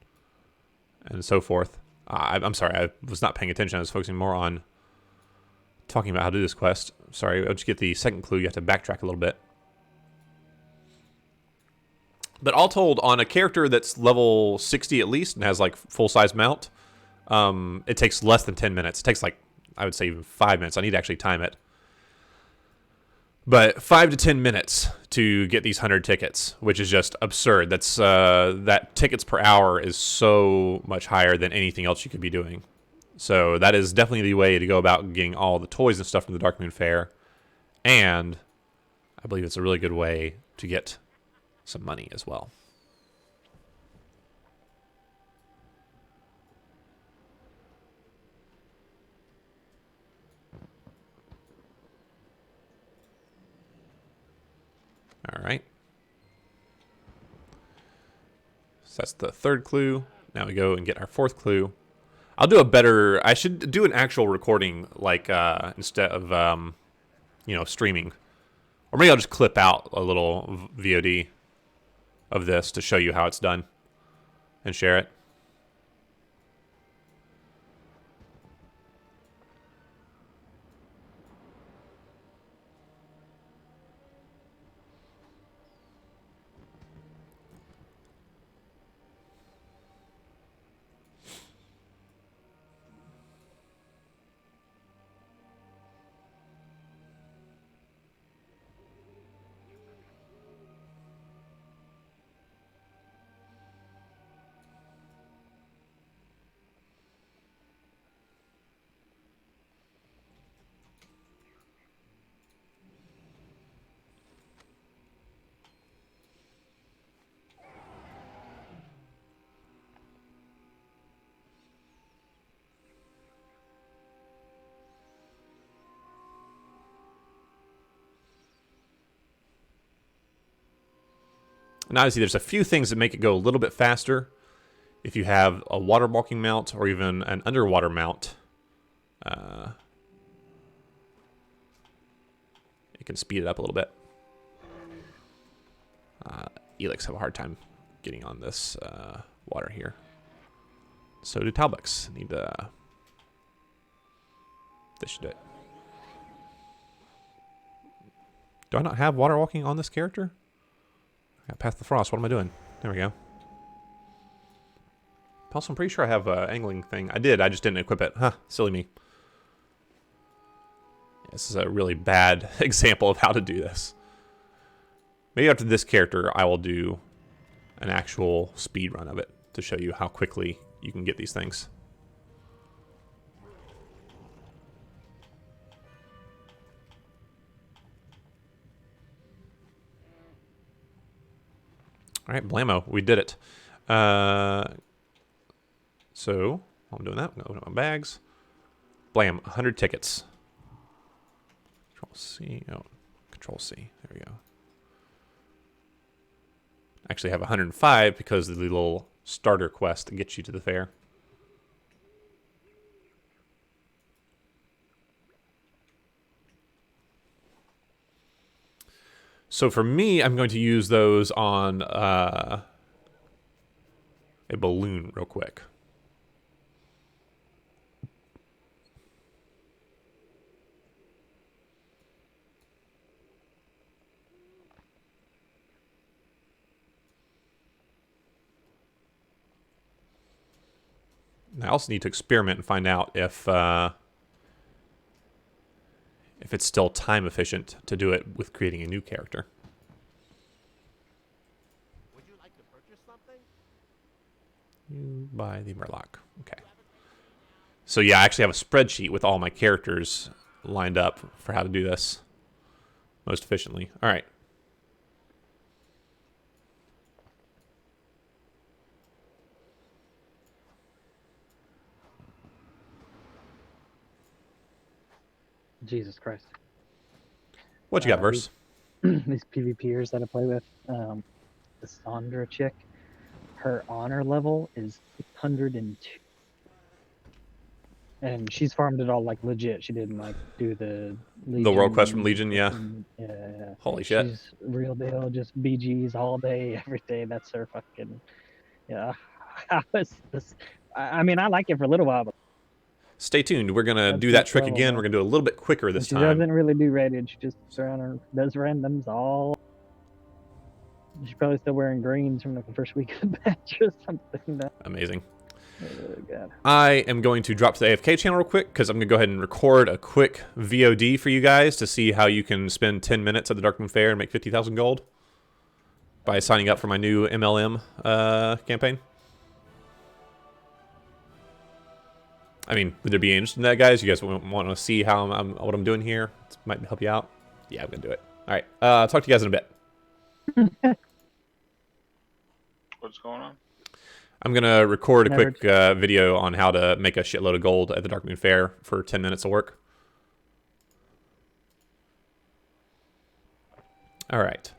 and so forth. I'm sorry, I was not paying attention. I was focusing more on talking about how to do this quest. Sorry, I'll just get the second clue. You have to backtrack a little bit. But all told, on a character that's level 60 at least and has like full-size mount, it takes less than 10 minutes. It takes like, I would say even 5 minutes. I need to actually time it. But 5 to 10 minutes to get these 100 tickets, which is just absurd. That's that tickets per hour is so much higher than anything else you could be doing. So that is definitely the way to go about getting all the toys and stuff from the Darkmoon Faire. And I believe it's a really good way to get some money as well. All right. So that's the third clue. Now we go and get our fourth clue. I'll do a better... I should do an actual recording, like, instead of, you know, streaming. Or maybe I'll just clip out a little VOD of this to show you how it's done and share it. And obviously there's a few things that make it go a little bit faster. If you have a water walking mount or even an underwater mount, it can speed it up a little bit. Elix have a hard time getting on this water here. So do Talbuks. Need to... They should do it. Do I not have water walking on this character? I got past the frost. What am I doing? There we go. Also, I'm pretty sure I have an angling thing. I did. I just didn't equip it. Huh. Silly me. This is a really bad example of how to do this. Maybe after this character, I will do an actual speed run of it to show you how quickly you can get these things. All right, blammo, we did it. So, while I'm doing that, I'm going to open up my bags. Blam, 100 tickets. Control C, oh, Control C, there we go. Actually have 105 because of the little starter quest that gets you to the fair. So for me, I'm going to use those on a balloon real quick. I also need to experiment and find out if it's still time efficient to do it with creating a new character. Would you like to purchase something? You buy the Murloc. Okay. So yeah, I actually have a spreadsheet with all my characters lined up for how to do this most efficiently. All right. Jesus Christ. What you got, Verse? These PvPers that I play with, the Sandra chick, her honor level is 602. And she's farmed it all like legit. She didn't like do the Legion. The world quest from Legion, yeah. Yeah. Holy shit. She's real deal, just BGs all day, every day. That's her fucking, yeah. I mean, I like it for a little while, but Stay tuned. We're going to do that trick again. We're going to do it a little bit quicker this she time. doesn't really do rated. She just does randoms all. She's probably still wearing greens from the first week of the batch or something. Amazing. Oh, God. I am going to drop to the AFK channel real quick because I'm going to go ahead and record a quick VOD for you guys to see how you can spend 10 minutes at the Darkmoon Faire and make 50,000 gold by signing up for my new MLM campaign. I mean, would there be interest in that, guys? You guys want to see how what I'm doing here? This might help you out. Yeah, I'm going to do it. All right. Talk to you guys in a bit. What's going on? I'm going to record a quick video on how to make a shitload of gold at the Darkmoon Faire for 10 minutes of work. All right.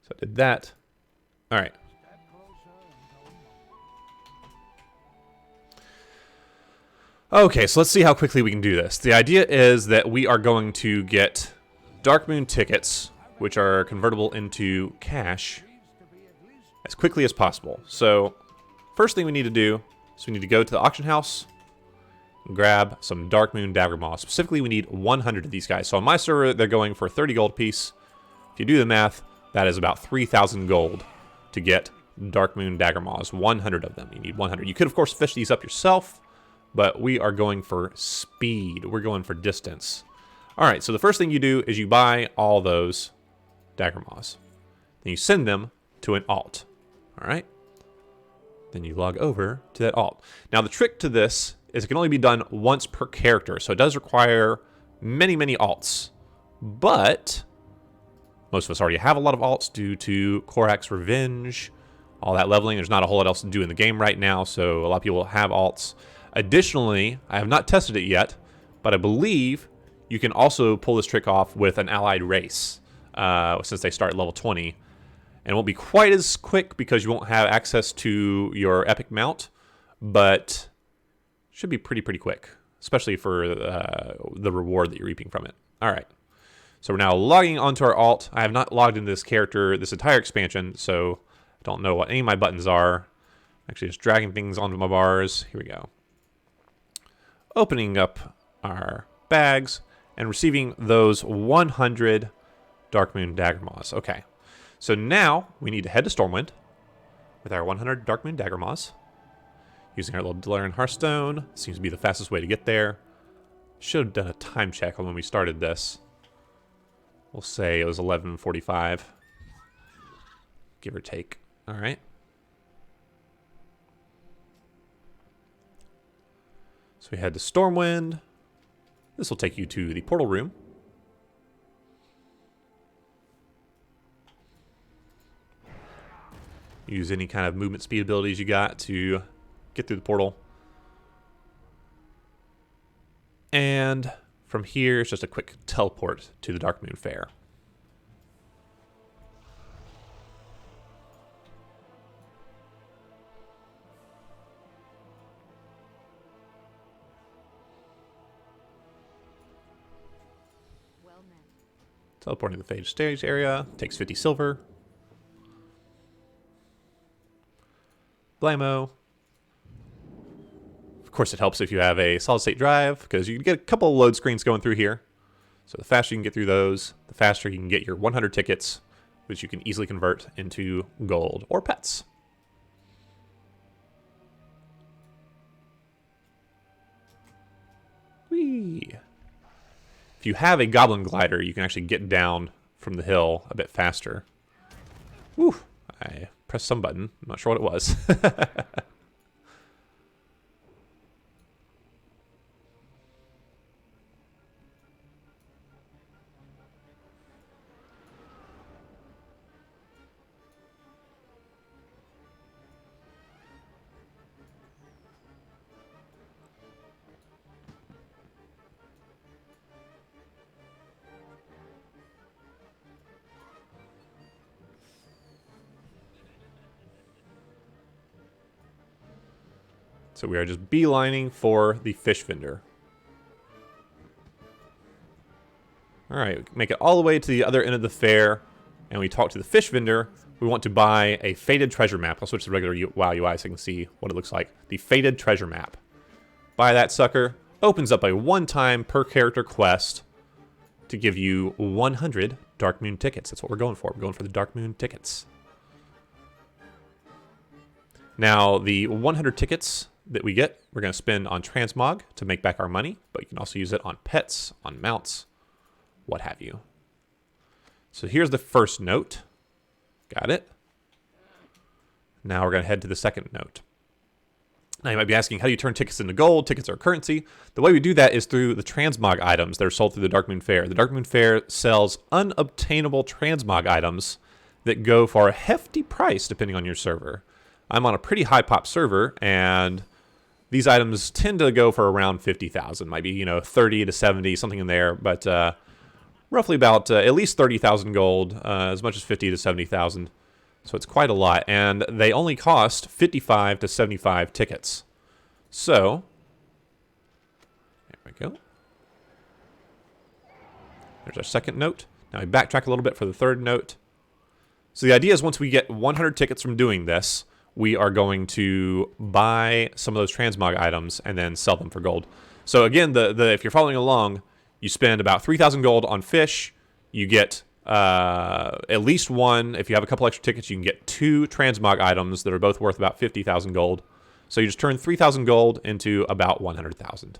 So I did that. All right. Okay, so let's see how quickly we can do this. The idea is that we are going to get Darkmoon tickets, which are convertible into cash, as quickly as possible. So, first thing we need to do is we need to go to the auction house and grab some Darkmoon Dagger Moss. Specifically, we need 100 of these guys. So on my server, they're going for 30 gold apiece. If you do the math, that is about 3,000 gold to get Darkmoon Dagger Moss. 100 of them. You need 100. You could, of course, fish these up yourself, but we are going for speed. We're going for distance. All right, so the first thing you do is you buy all those Dagger Moss. Then you send them to an alt. All right? Then you log over to that alt. Now, the trick to this is it can only be done once per character, so it does require many, many alts. But most of us already have a lot of alts due to Korak's Revenge, all that leveling. There's not a whole lot else to do in the game right now, so a lot of people have alts. Additionally, I have not tested it yet, but I believe you can also pull this trick off with an allied race, since they start at level 20. And it won't be quite as quick because you won't have access to your epic mount, but should be pretty quick, especially for the reward that you're reaping from it. All right. So we're now logging onto our alt. I have not logged into this character this entire expansion, so I don't know what any of my buttons are. Actually, just dragging things onto my bars. Here we go. Opening up our bags and receiving those 100 Darkmoon Dagger Moss. Okay. So now we need to head to Stormwind with our 100 Darkmoon Dagger Moss. Using our little Delarian Hearthstone. Seems to be the fastest way to get there. Should have done a time check on when we started this. We'll say it was 11:45. Give or take. Alright. So we head to Stormwind. This will take you to the portal room. Use any kind of movement speed abilities you got to get through the portal. And from here, it's just a quick teleport to the Darkmoon Faire. Teleporting to the Phage stage area. Takes 50 silver. Blammo. Of course, it helps if you have a solid state drive, because you can get a couple of load screens going through here. So the faster you can get through those, the faster you can get your 100 tickets, which you can easily convert into gold or pets. Whee! If you have a goblin glider, you can actually get down from the hill a bit faster. Whew! I pressed some button. I'm not sure what it was. So we are just beelining for the fish vendor. Alright, make it all the way to the other end of the fair, and we talk to the fish vendor. We want to buy a faded treasure map. I'll switch to the regular WoW UI so you can see what it looks like. The faded treasure map. Buy that sucker. Opens up a one-time per character quest to give you 100 Darkmoon tickets. That's what we're going for. We're going for the Darkmoon tickets. Now, the 100 tickets that we get, we're going to spend on transmog to make back our money, but you can also use it on pets, on mounts, what have you. So here's the first note. Got it. Now we're going to head to the second note. Now you might be asking, how do you turn tickets into gold? Tickets are currency. The way we do that is through the transmog items that are sold through the Darkmoon Faire. The Darkmoon Faire sells unobtainable transmog items that go for a hefty price depending on your server. I'm on a pretty high pop server, and these items tend to go for around 50,000, might be, 30 to 70, something in there, but roughly about at least 30,000 gold, as much as 50 to 70,000. So it's quite a lot, and they only cost 55 to 75 tickets. So, there we go. There's our second note. Now we backtrack a little bit for the third note. So the idea is once we get 100 tickets from doing this, we are going to buy some of those transmog items and then sell them for gold. So again, if you're following along, you spend about 3,000 gold on fish. You get at least one. If you have a couple extra tickets, you can get 2 transmog items that are both worth about 50,000 gold. So you just turn 3,000 gold into about 100,000.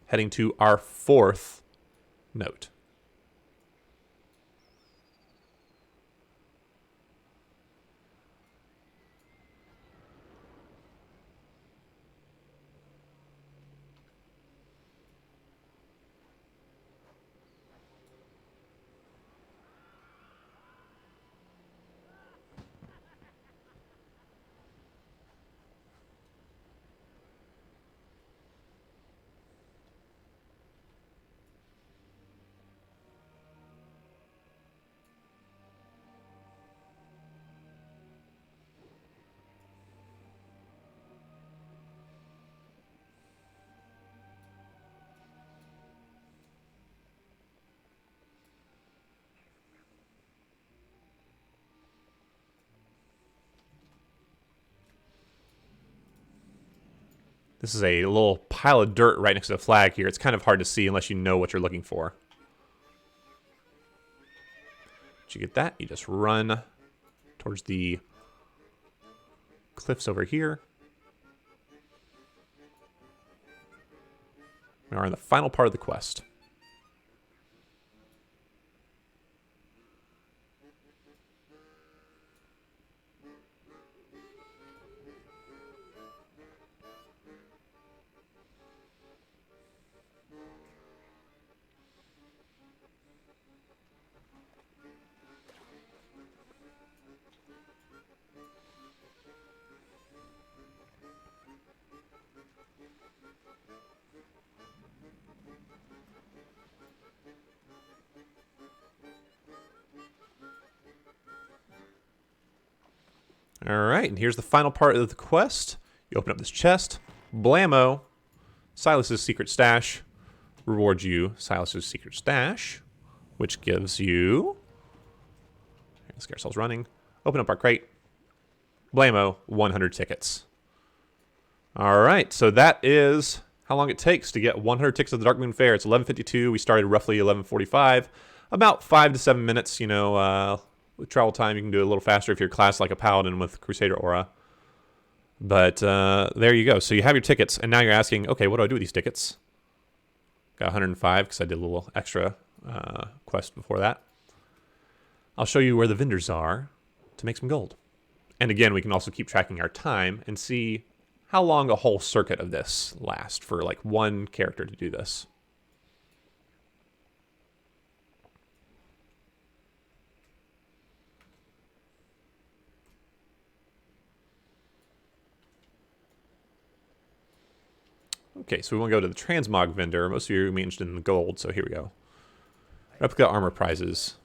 Heading to our fourth note. This is a little pile of dirt right next to the flag here. It's kind of hard to see unless you know what you're looking for. Once you get that, you just run towards the cliffs over here. We are in the final part of the quest. Alright, and here's the final part of the quest. You open up this chest. Blammo. Silas's secret stash rewards you Silas's secret stash, which gives you... Let's get ourselves running. Open up our crate. Blammo, 100 tickets. Alright, so that is how long it takes to get 100 tickets of the Darkmoon Faire. It's 11:52. We started roughly 11:45. About 5 to 7 minutes, With travel time, you can do it a little faster if you're classed like a paladin with Crusader aura. But there you go. So you have your tickets, and now you're asking, okay, what do I do with these tickets? Got 105 because I did a little extra quest before that. I'll show you where the vendors are to make some gold. And again, we can also keep tracking our time and see how long a whole circuit of this lasts for like one character to do this. Okay, so we want to go to the transmog vendor. Most of you may be interested in the gold, so here we go. Replica armor prizes.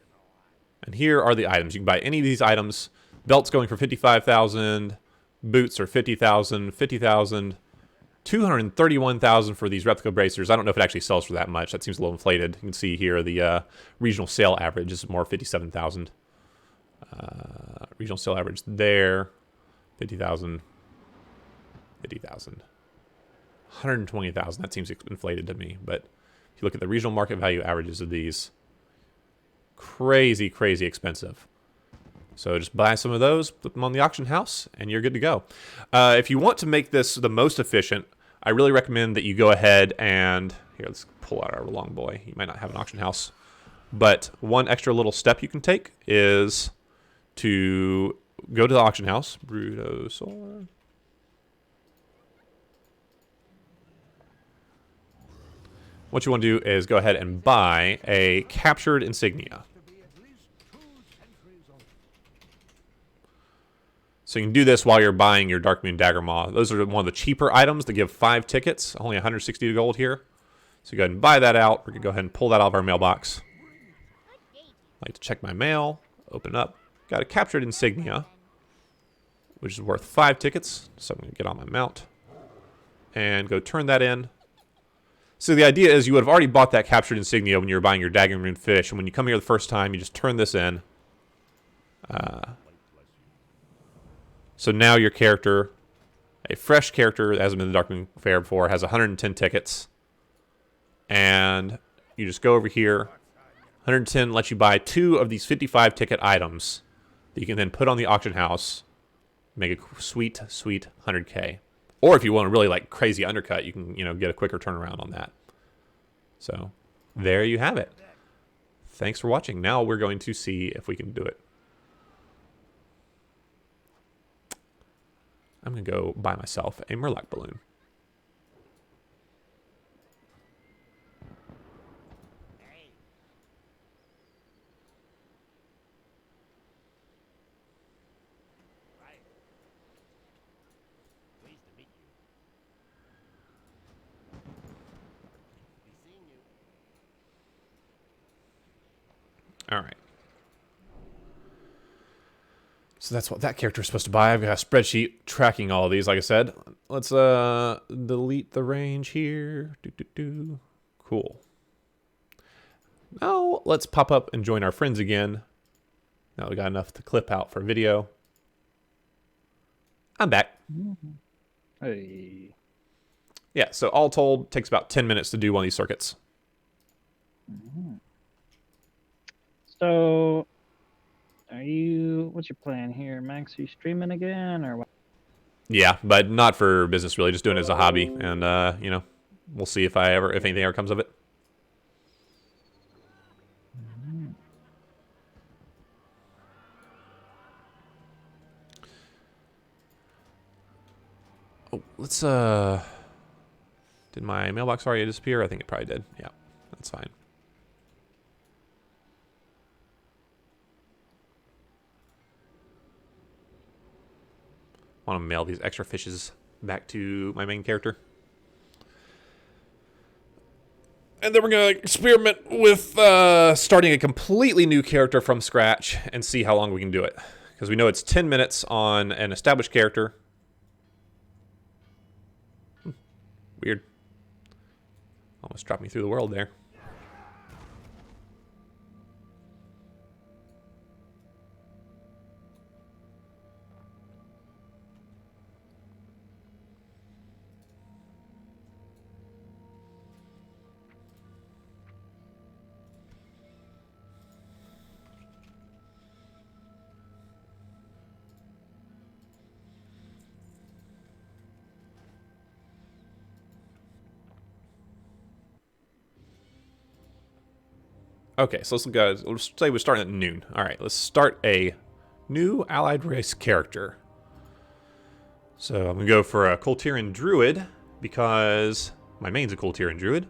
And here are the items. You can buy any of these items. Belts going for 55,000. Boots are 50,000, 50,000, 231,000 for these replica bracers. I don't know if it actually sells for that much. That seems a little inflated. You can see here the regional sale average is more 57,000. Regional sale average there, 50,000, 50,000. 120,000. That seems inflated to me. But if you look at the regional market value averages of these, crazy, crazy expensive. So just buy some of those, put them on the auction house, and you're good to go. If you want to make this the most efficient, I really recommend that you go ahead and... Here, let's pull out our long boy. You might not have an auction house. But one extra little step you can take is to go to the auction house. Bruto Solar. What you want to do is go ahead and buy a captured insignia. So you can do this while you're buying your Darkmoon Dagger Maw. Those are one of the cheaper items that give 5 tickets, only 160 gold here. So go ahead and buy that out. We're going to go ahead and pull that out of our mailbox. I like to check my mail, open it up. Got a captured insignia, which is worth 5 tickets. So I'm going to get on my mount and go turn that in. So the idea is you would have already bought that captured insignia when you were buying your Darkmoon fish. And when you come here the first time, you just turn this in. So now your character, a fresh character that hasn't been to Darkmoon Faire before, has 110 tickets. And you just go over here. 110 lets you buy 2 of these 55 ticket items that you can then put on the auction house. Make a sweet, sweet 100K. Or if you want to really like crazy undercut, you can, get a quicker turnaround on that. So there you have it. Thanks for watching. Now we're going to see if we can do it. I'm going to go buy myself a Murloc balloon. All right. So that's what that character is supposed to buy. I've got a spreadsheet tracking all of these, like I said. Let's delete the range here. Cool. Now let's pop up and join our friends again. Now we got enough to clip out for video. I'm back. Hey. Yeah, so all told, takes about 10 minutes to do one of these circuits. So, what's your plan here, Max? Are you streaming again, or what? Yeah, but not for business, really. Just doing it as a hobby. And, we'll see if anything ever comes of it. Oh, let's, did my mailbox already disappear? I think it probably did. Yeah, that's fine. Want to mail these extra fishes back to my main character. And then we're going to experiment with starting a completely new character from scratch and see how long we can do it. Because we know it's 10 minutes on an established character. Weird. Almost dropped me through the world there. Okay, so let's say we're starting at noon. All right, let's start a new allied race character. So I'm gonna go for a Kultiran Druid because my main's a Kultiran Druid.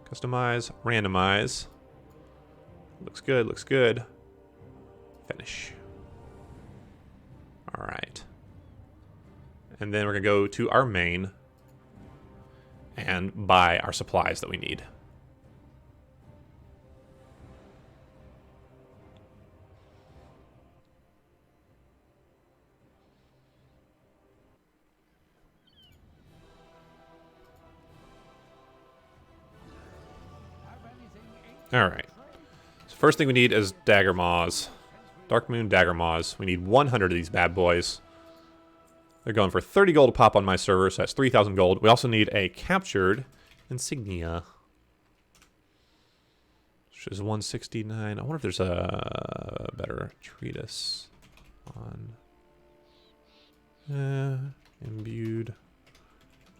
Customize, randomize. Looks good, looks good. Finish. All right. And then we're gonna go to our main and buy our supplies that we need. Alright. So first thing we need is Dagger Maws. Darkmoon Dagger Maws. We need 100 of these bad boys. They're going for 30 gold to pop on my server, so that's 3,000 gold. We also need a captured insignia, which is 169. I wonder if there's a better treatise on imbued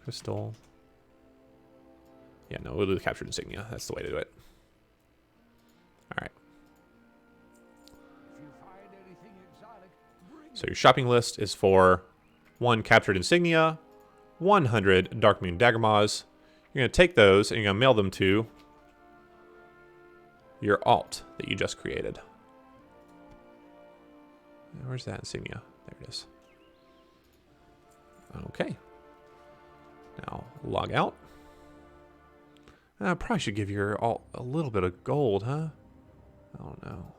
crystal. Yeah, no, we'll do the captured insignia. That's the way to do it. Alright. So your shopping list is for 1 captured insignia, 100 Darkmoon Dagger Maws. You're going to take those and you're going to mail them to your alt that you just created. Where's that insignia? There it is. Okay. Now log out. I probably should give your alt a little bit of gold, huh? I don't know.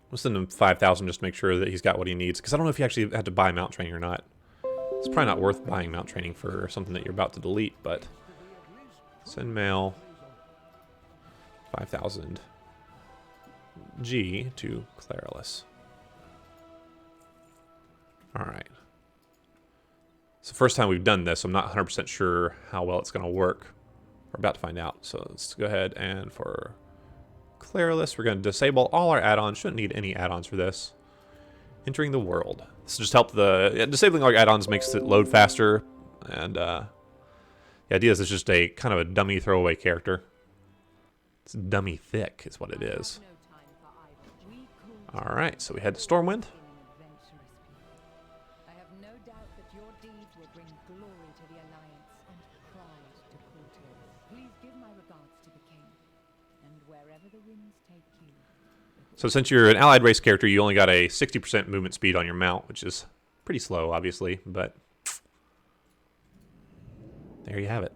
We'll send him 5,000 just to make sure that he's got what he needs. Because I don't know if you actually had to buy mount training or not. It's probably not worth buying mount training for something that you're about to delete, but... Send mail 5,000 G to Clarilis. Alright. It's the first time we've done this, so I'm not 100% sure how well it's going to work. We're about to find out. So let's go ahead and for Clarilis, we're going to disable all our add-ons. Shouldn't need any add-ons for this. Entering the world. This will just help disabling our add-ons makes it load faster. And the idea is it's just a kind of a dummy throwaway character. It's dummy thick is what it is. Alright, so we head to Stormwind. So since you're an allied race character, you only got a 60% movement speed on your mount, which is pretty slow, obviously, but there you have it.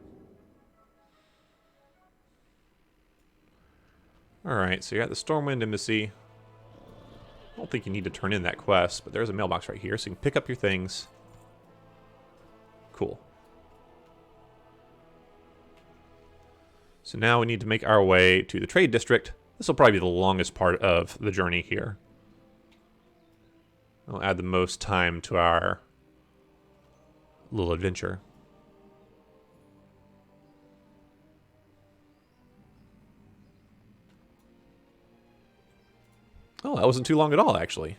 Alright, so you're at the Stormwind Embassy. I don't think you need to turn in that quest, but there's a mailbox right here, so you can pick up your things. Cool. So now we need to make our way to the trade district. This will probably be the longest part of the journey here. I'll add the most time to our little adventure. Oh, that wasn't too long at all, actually.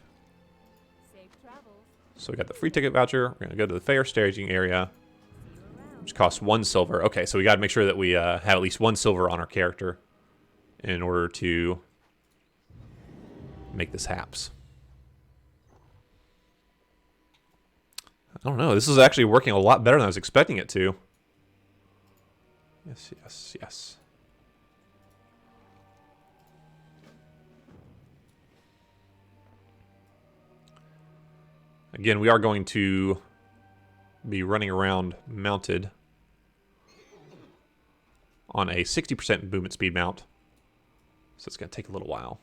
So we got the free ticket voucher. We're going to go to the fair staging area, which costs 1 silver. Okay, so we got to make sure that we have at least 1 silver on our character in order to make this haps. I don't know. This is actually working a lot better than I was expecting it to. Yes, yes, yes. Again, we are going to be running around mounted on a 60% movement speed mount. So it's going to take a little while.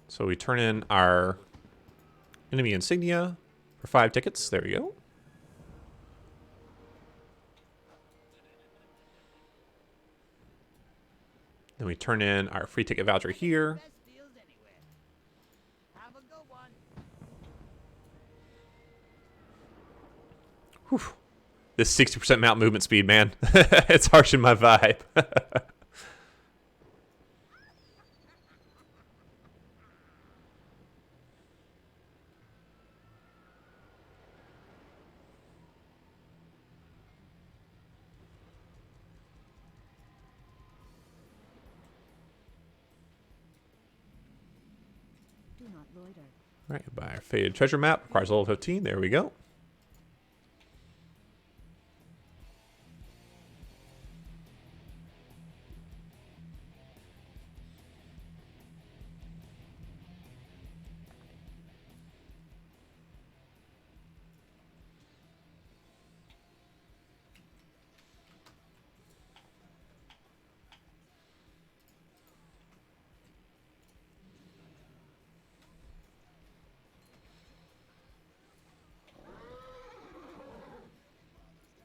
So we turn in our enemy insignia for 5 tickets. There we go. Then we turn in our free ticket voucher here. Whew. This 60% mount movement speed, man. It's harshing my vibe. Do not loiter. All right, buy our faded treasure map. Requires level 15. There we go.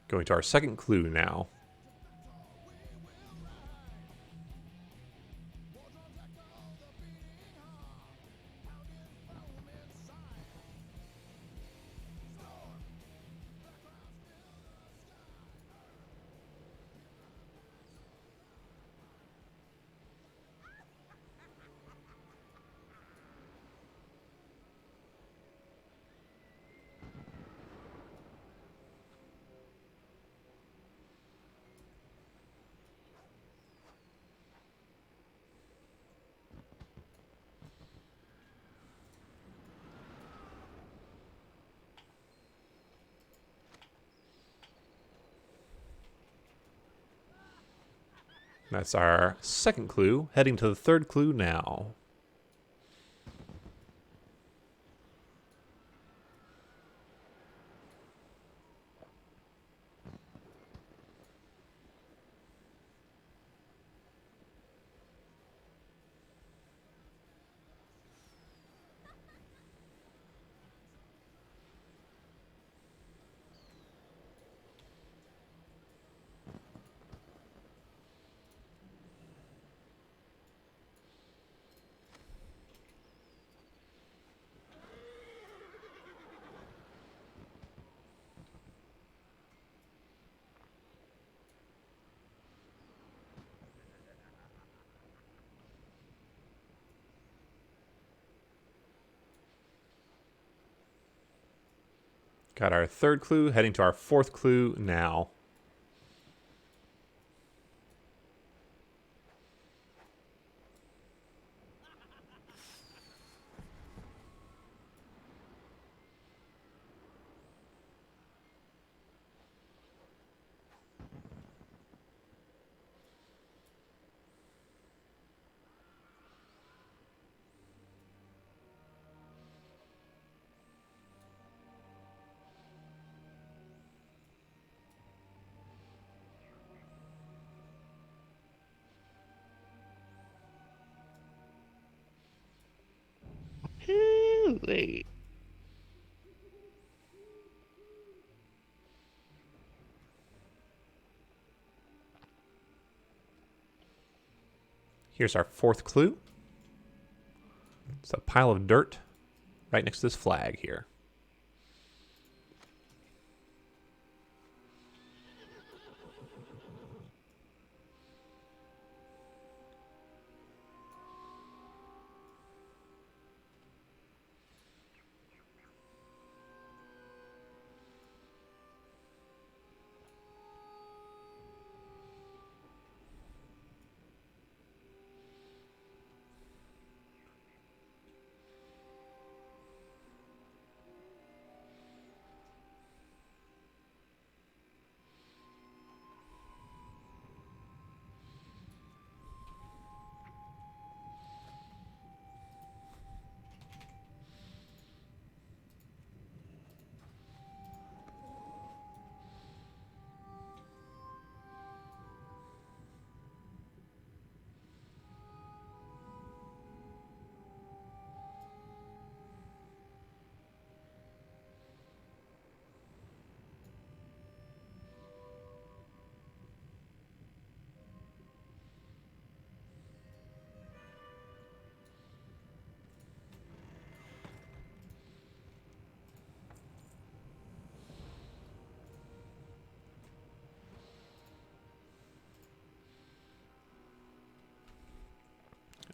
Going to our second clue now. That's our second clue. Heading to the third clue now. Got our third clue. Heading to our fourth clue now. Wait. Here's our fourth clue. It's a pile of dirt right next to this flag here.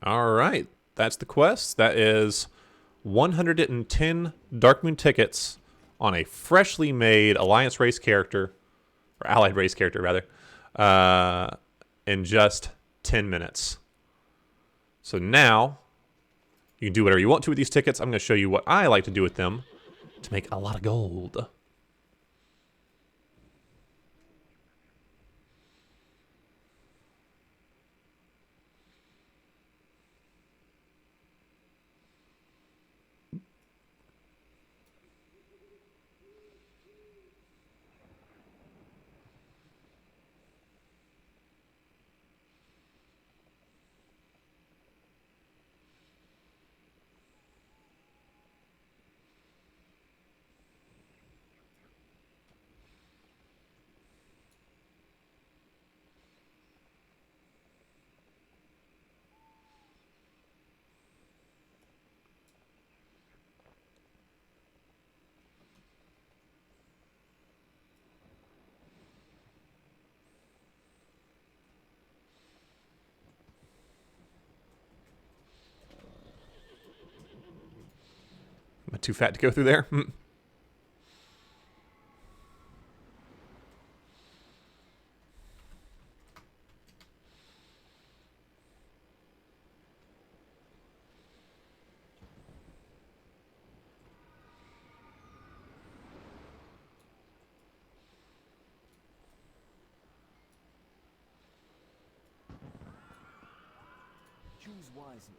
All right, that's the quest. That is 110 Darkmoon tickets on a freshly made Alliance race character, or Allied race character rather, in just 10 minutes. So now you can do whatever you want to with these tickets. I'm going to show you what I like to do with them to make a lot of gold. Am I too fat to go through there? Choose wisely.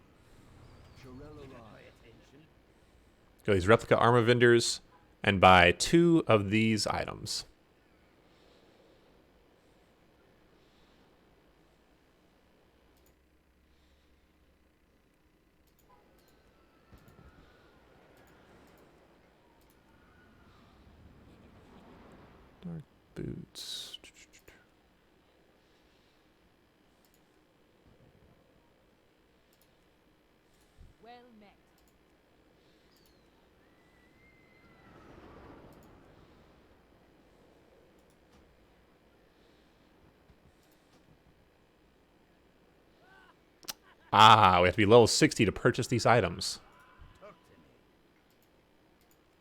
Go to these replica armor vendors and buy 2 of these items. Dark boots. Well met. Ah, we have to be level 60 to purchase these items.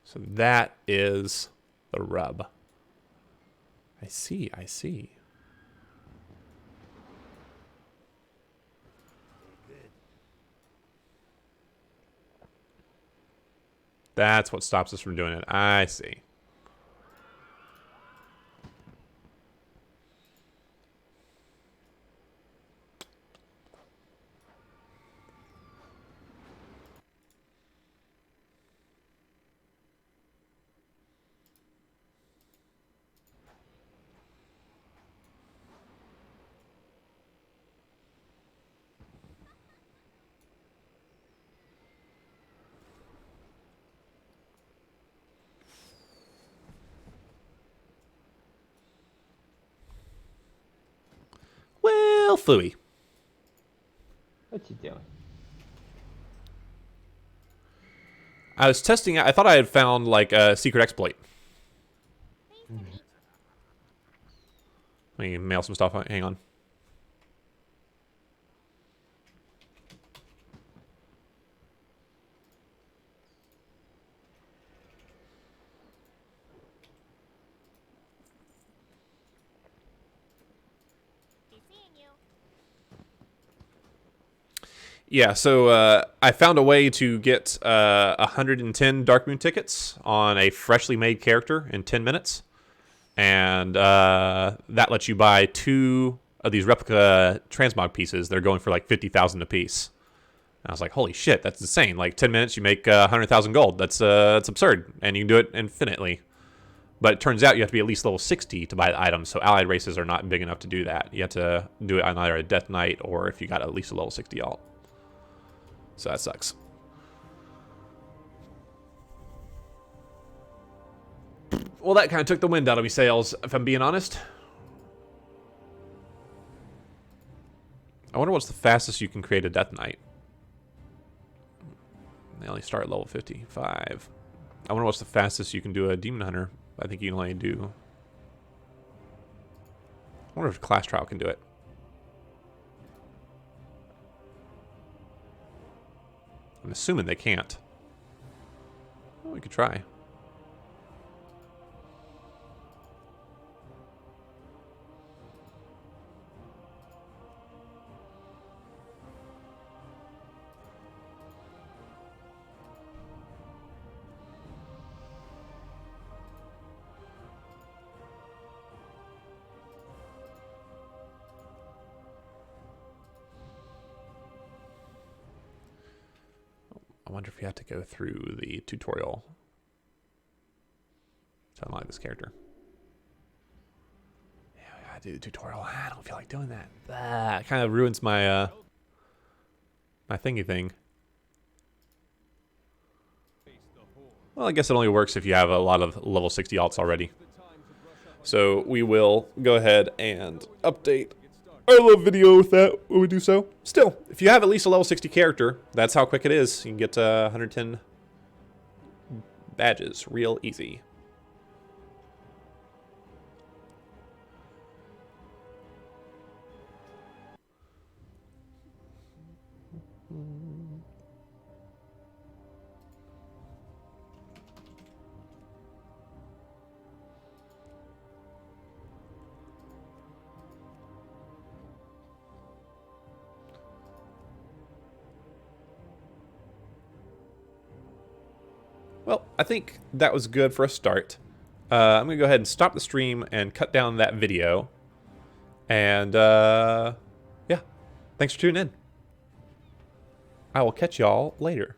So that is the rub. I see, I see. That's what stops us from doing it. I see. Well, Fooey. What you doing? I was testing. I thought I had found like a secret exploit. Let me mail some stuff. Hang on. Yeah, so I found a way to get 110 Darkmoon tickets on a freshly made character in 10 minutes. And that lets you buy 2 of these replica transmog pieces. They're going for like 50,000 a piece. And I was like, holy shit, that's insane. Like 10 minutes, you make 100,000 gold. That's absurd. And you can do it infinitely. But it turns out you have to be at least level 60 to buy the items. So allied races are not big enough to do that. You have to do it on either a Death Knight or if you got at least a level 60 alt. So that sucks. Well, that kind of took the wind out of me sails, if I'm being honest. I wonder what's the fastest you can create a Death Knight. They only start at level 55. I wonder what's the fastest you can do a Demon Hunter. I think you can only do... I wonder if Class Trial can do it. I'm assuming they can't. Well, we could try. I wonder if you have to go through the tutorial to unlock this character. Yeah, we gotta do the tutorial. I don't feel like doing that. That kind of ruins my my thingy thing. Well, I guess it only works if you have a lot of level 60 alts already. So we will go ahead and update our little video with that when we do so. Still, if you have at least a level 60 character, that's how quick it is. You can get 110 badges real easy. Well, I think that was good for a start. I'm going to go ahead and stop the stream and cut down that video. And, yeah. Thanks for tuning in. I will catch y'all later.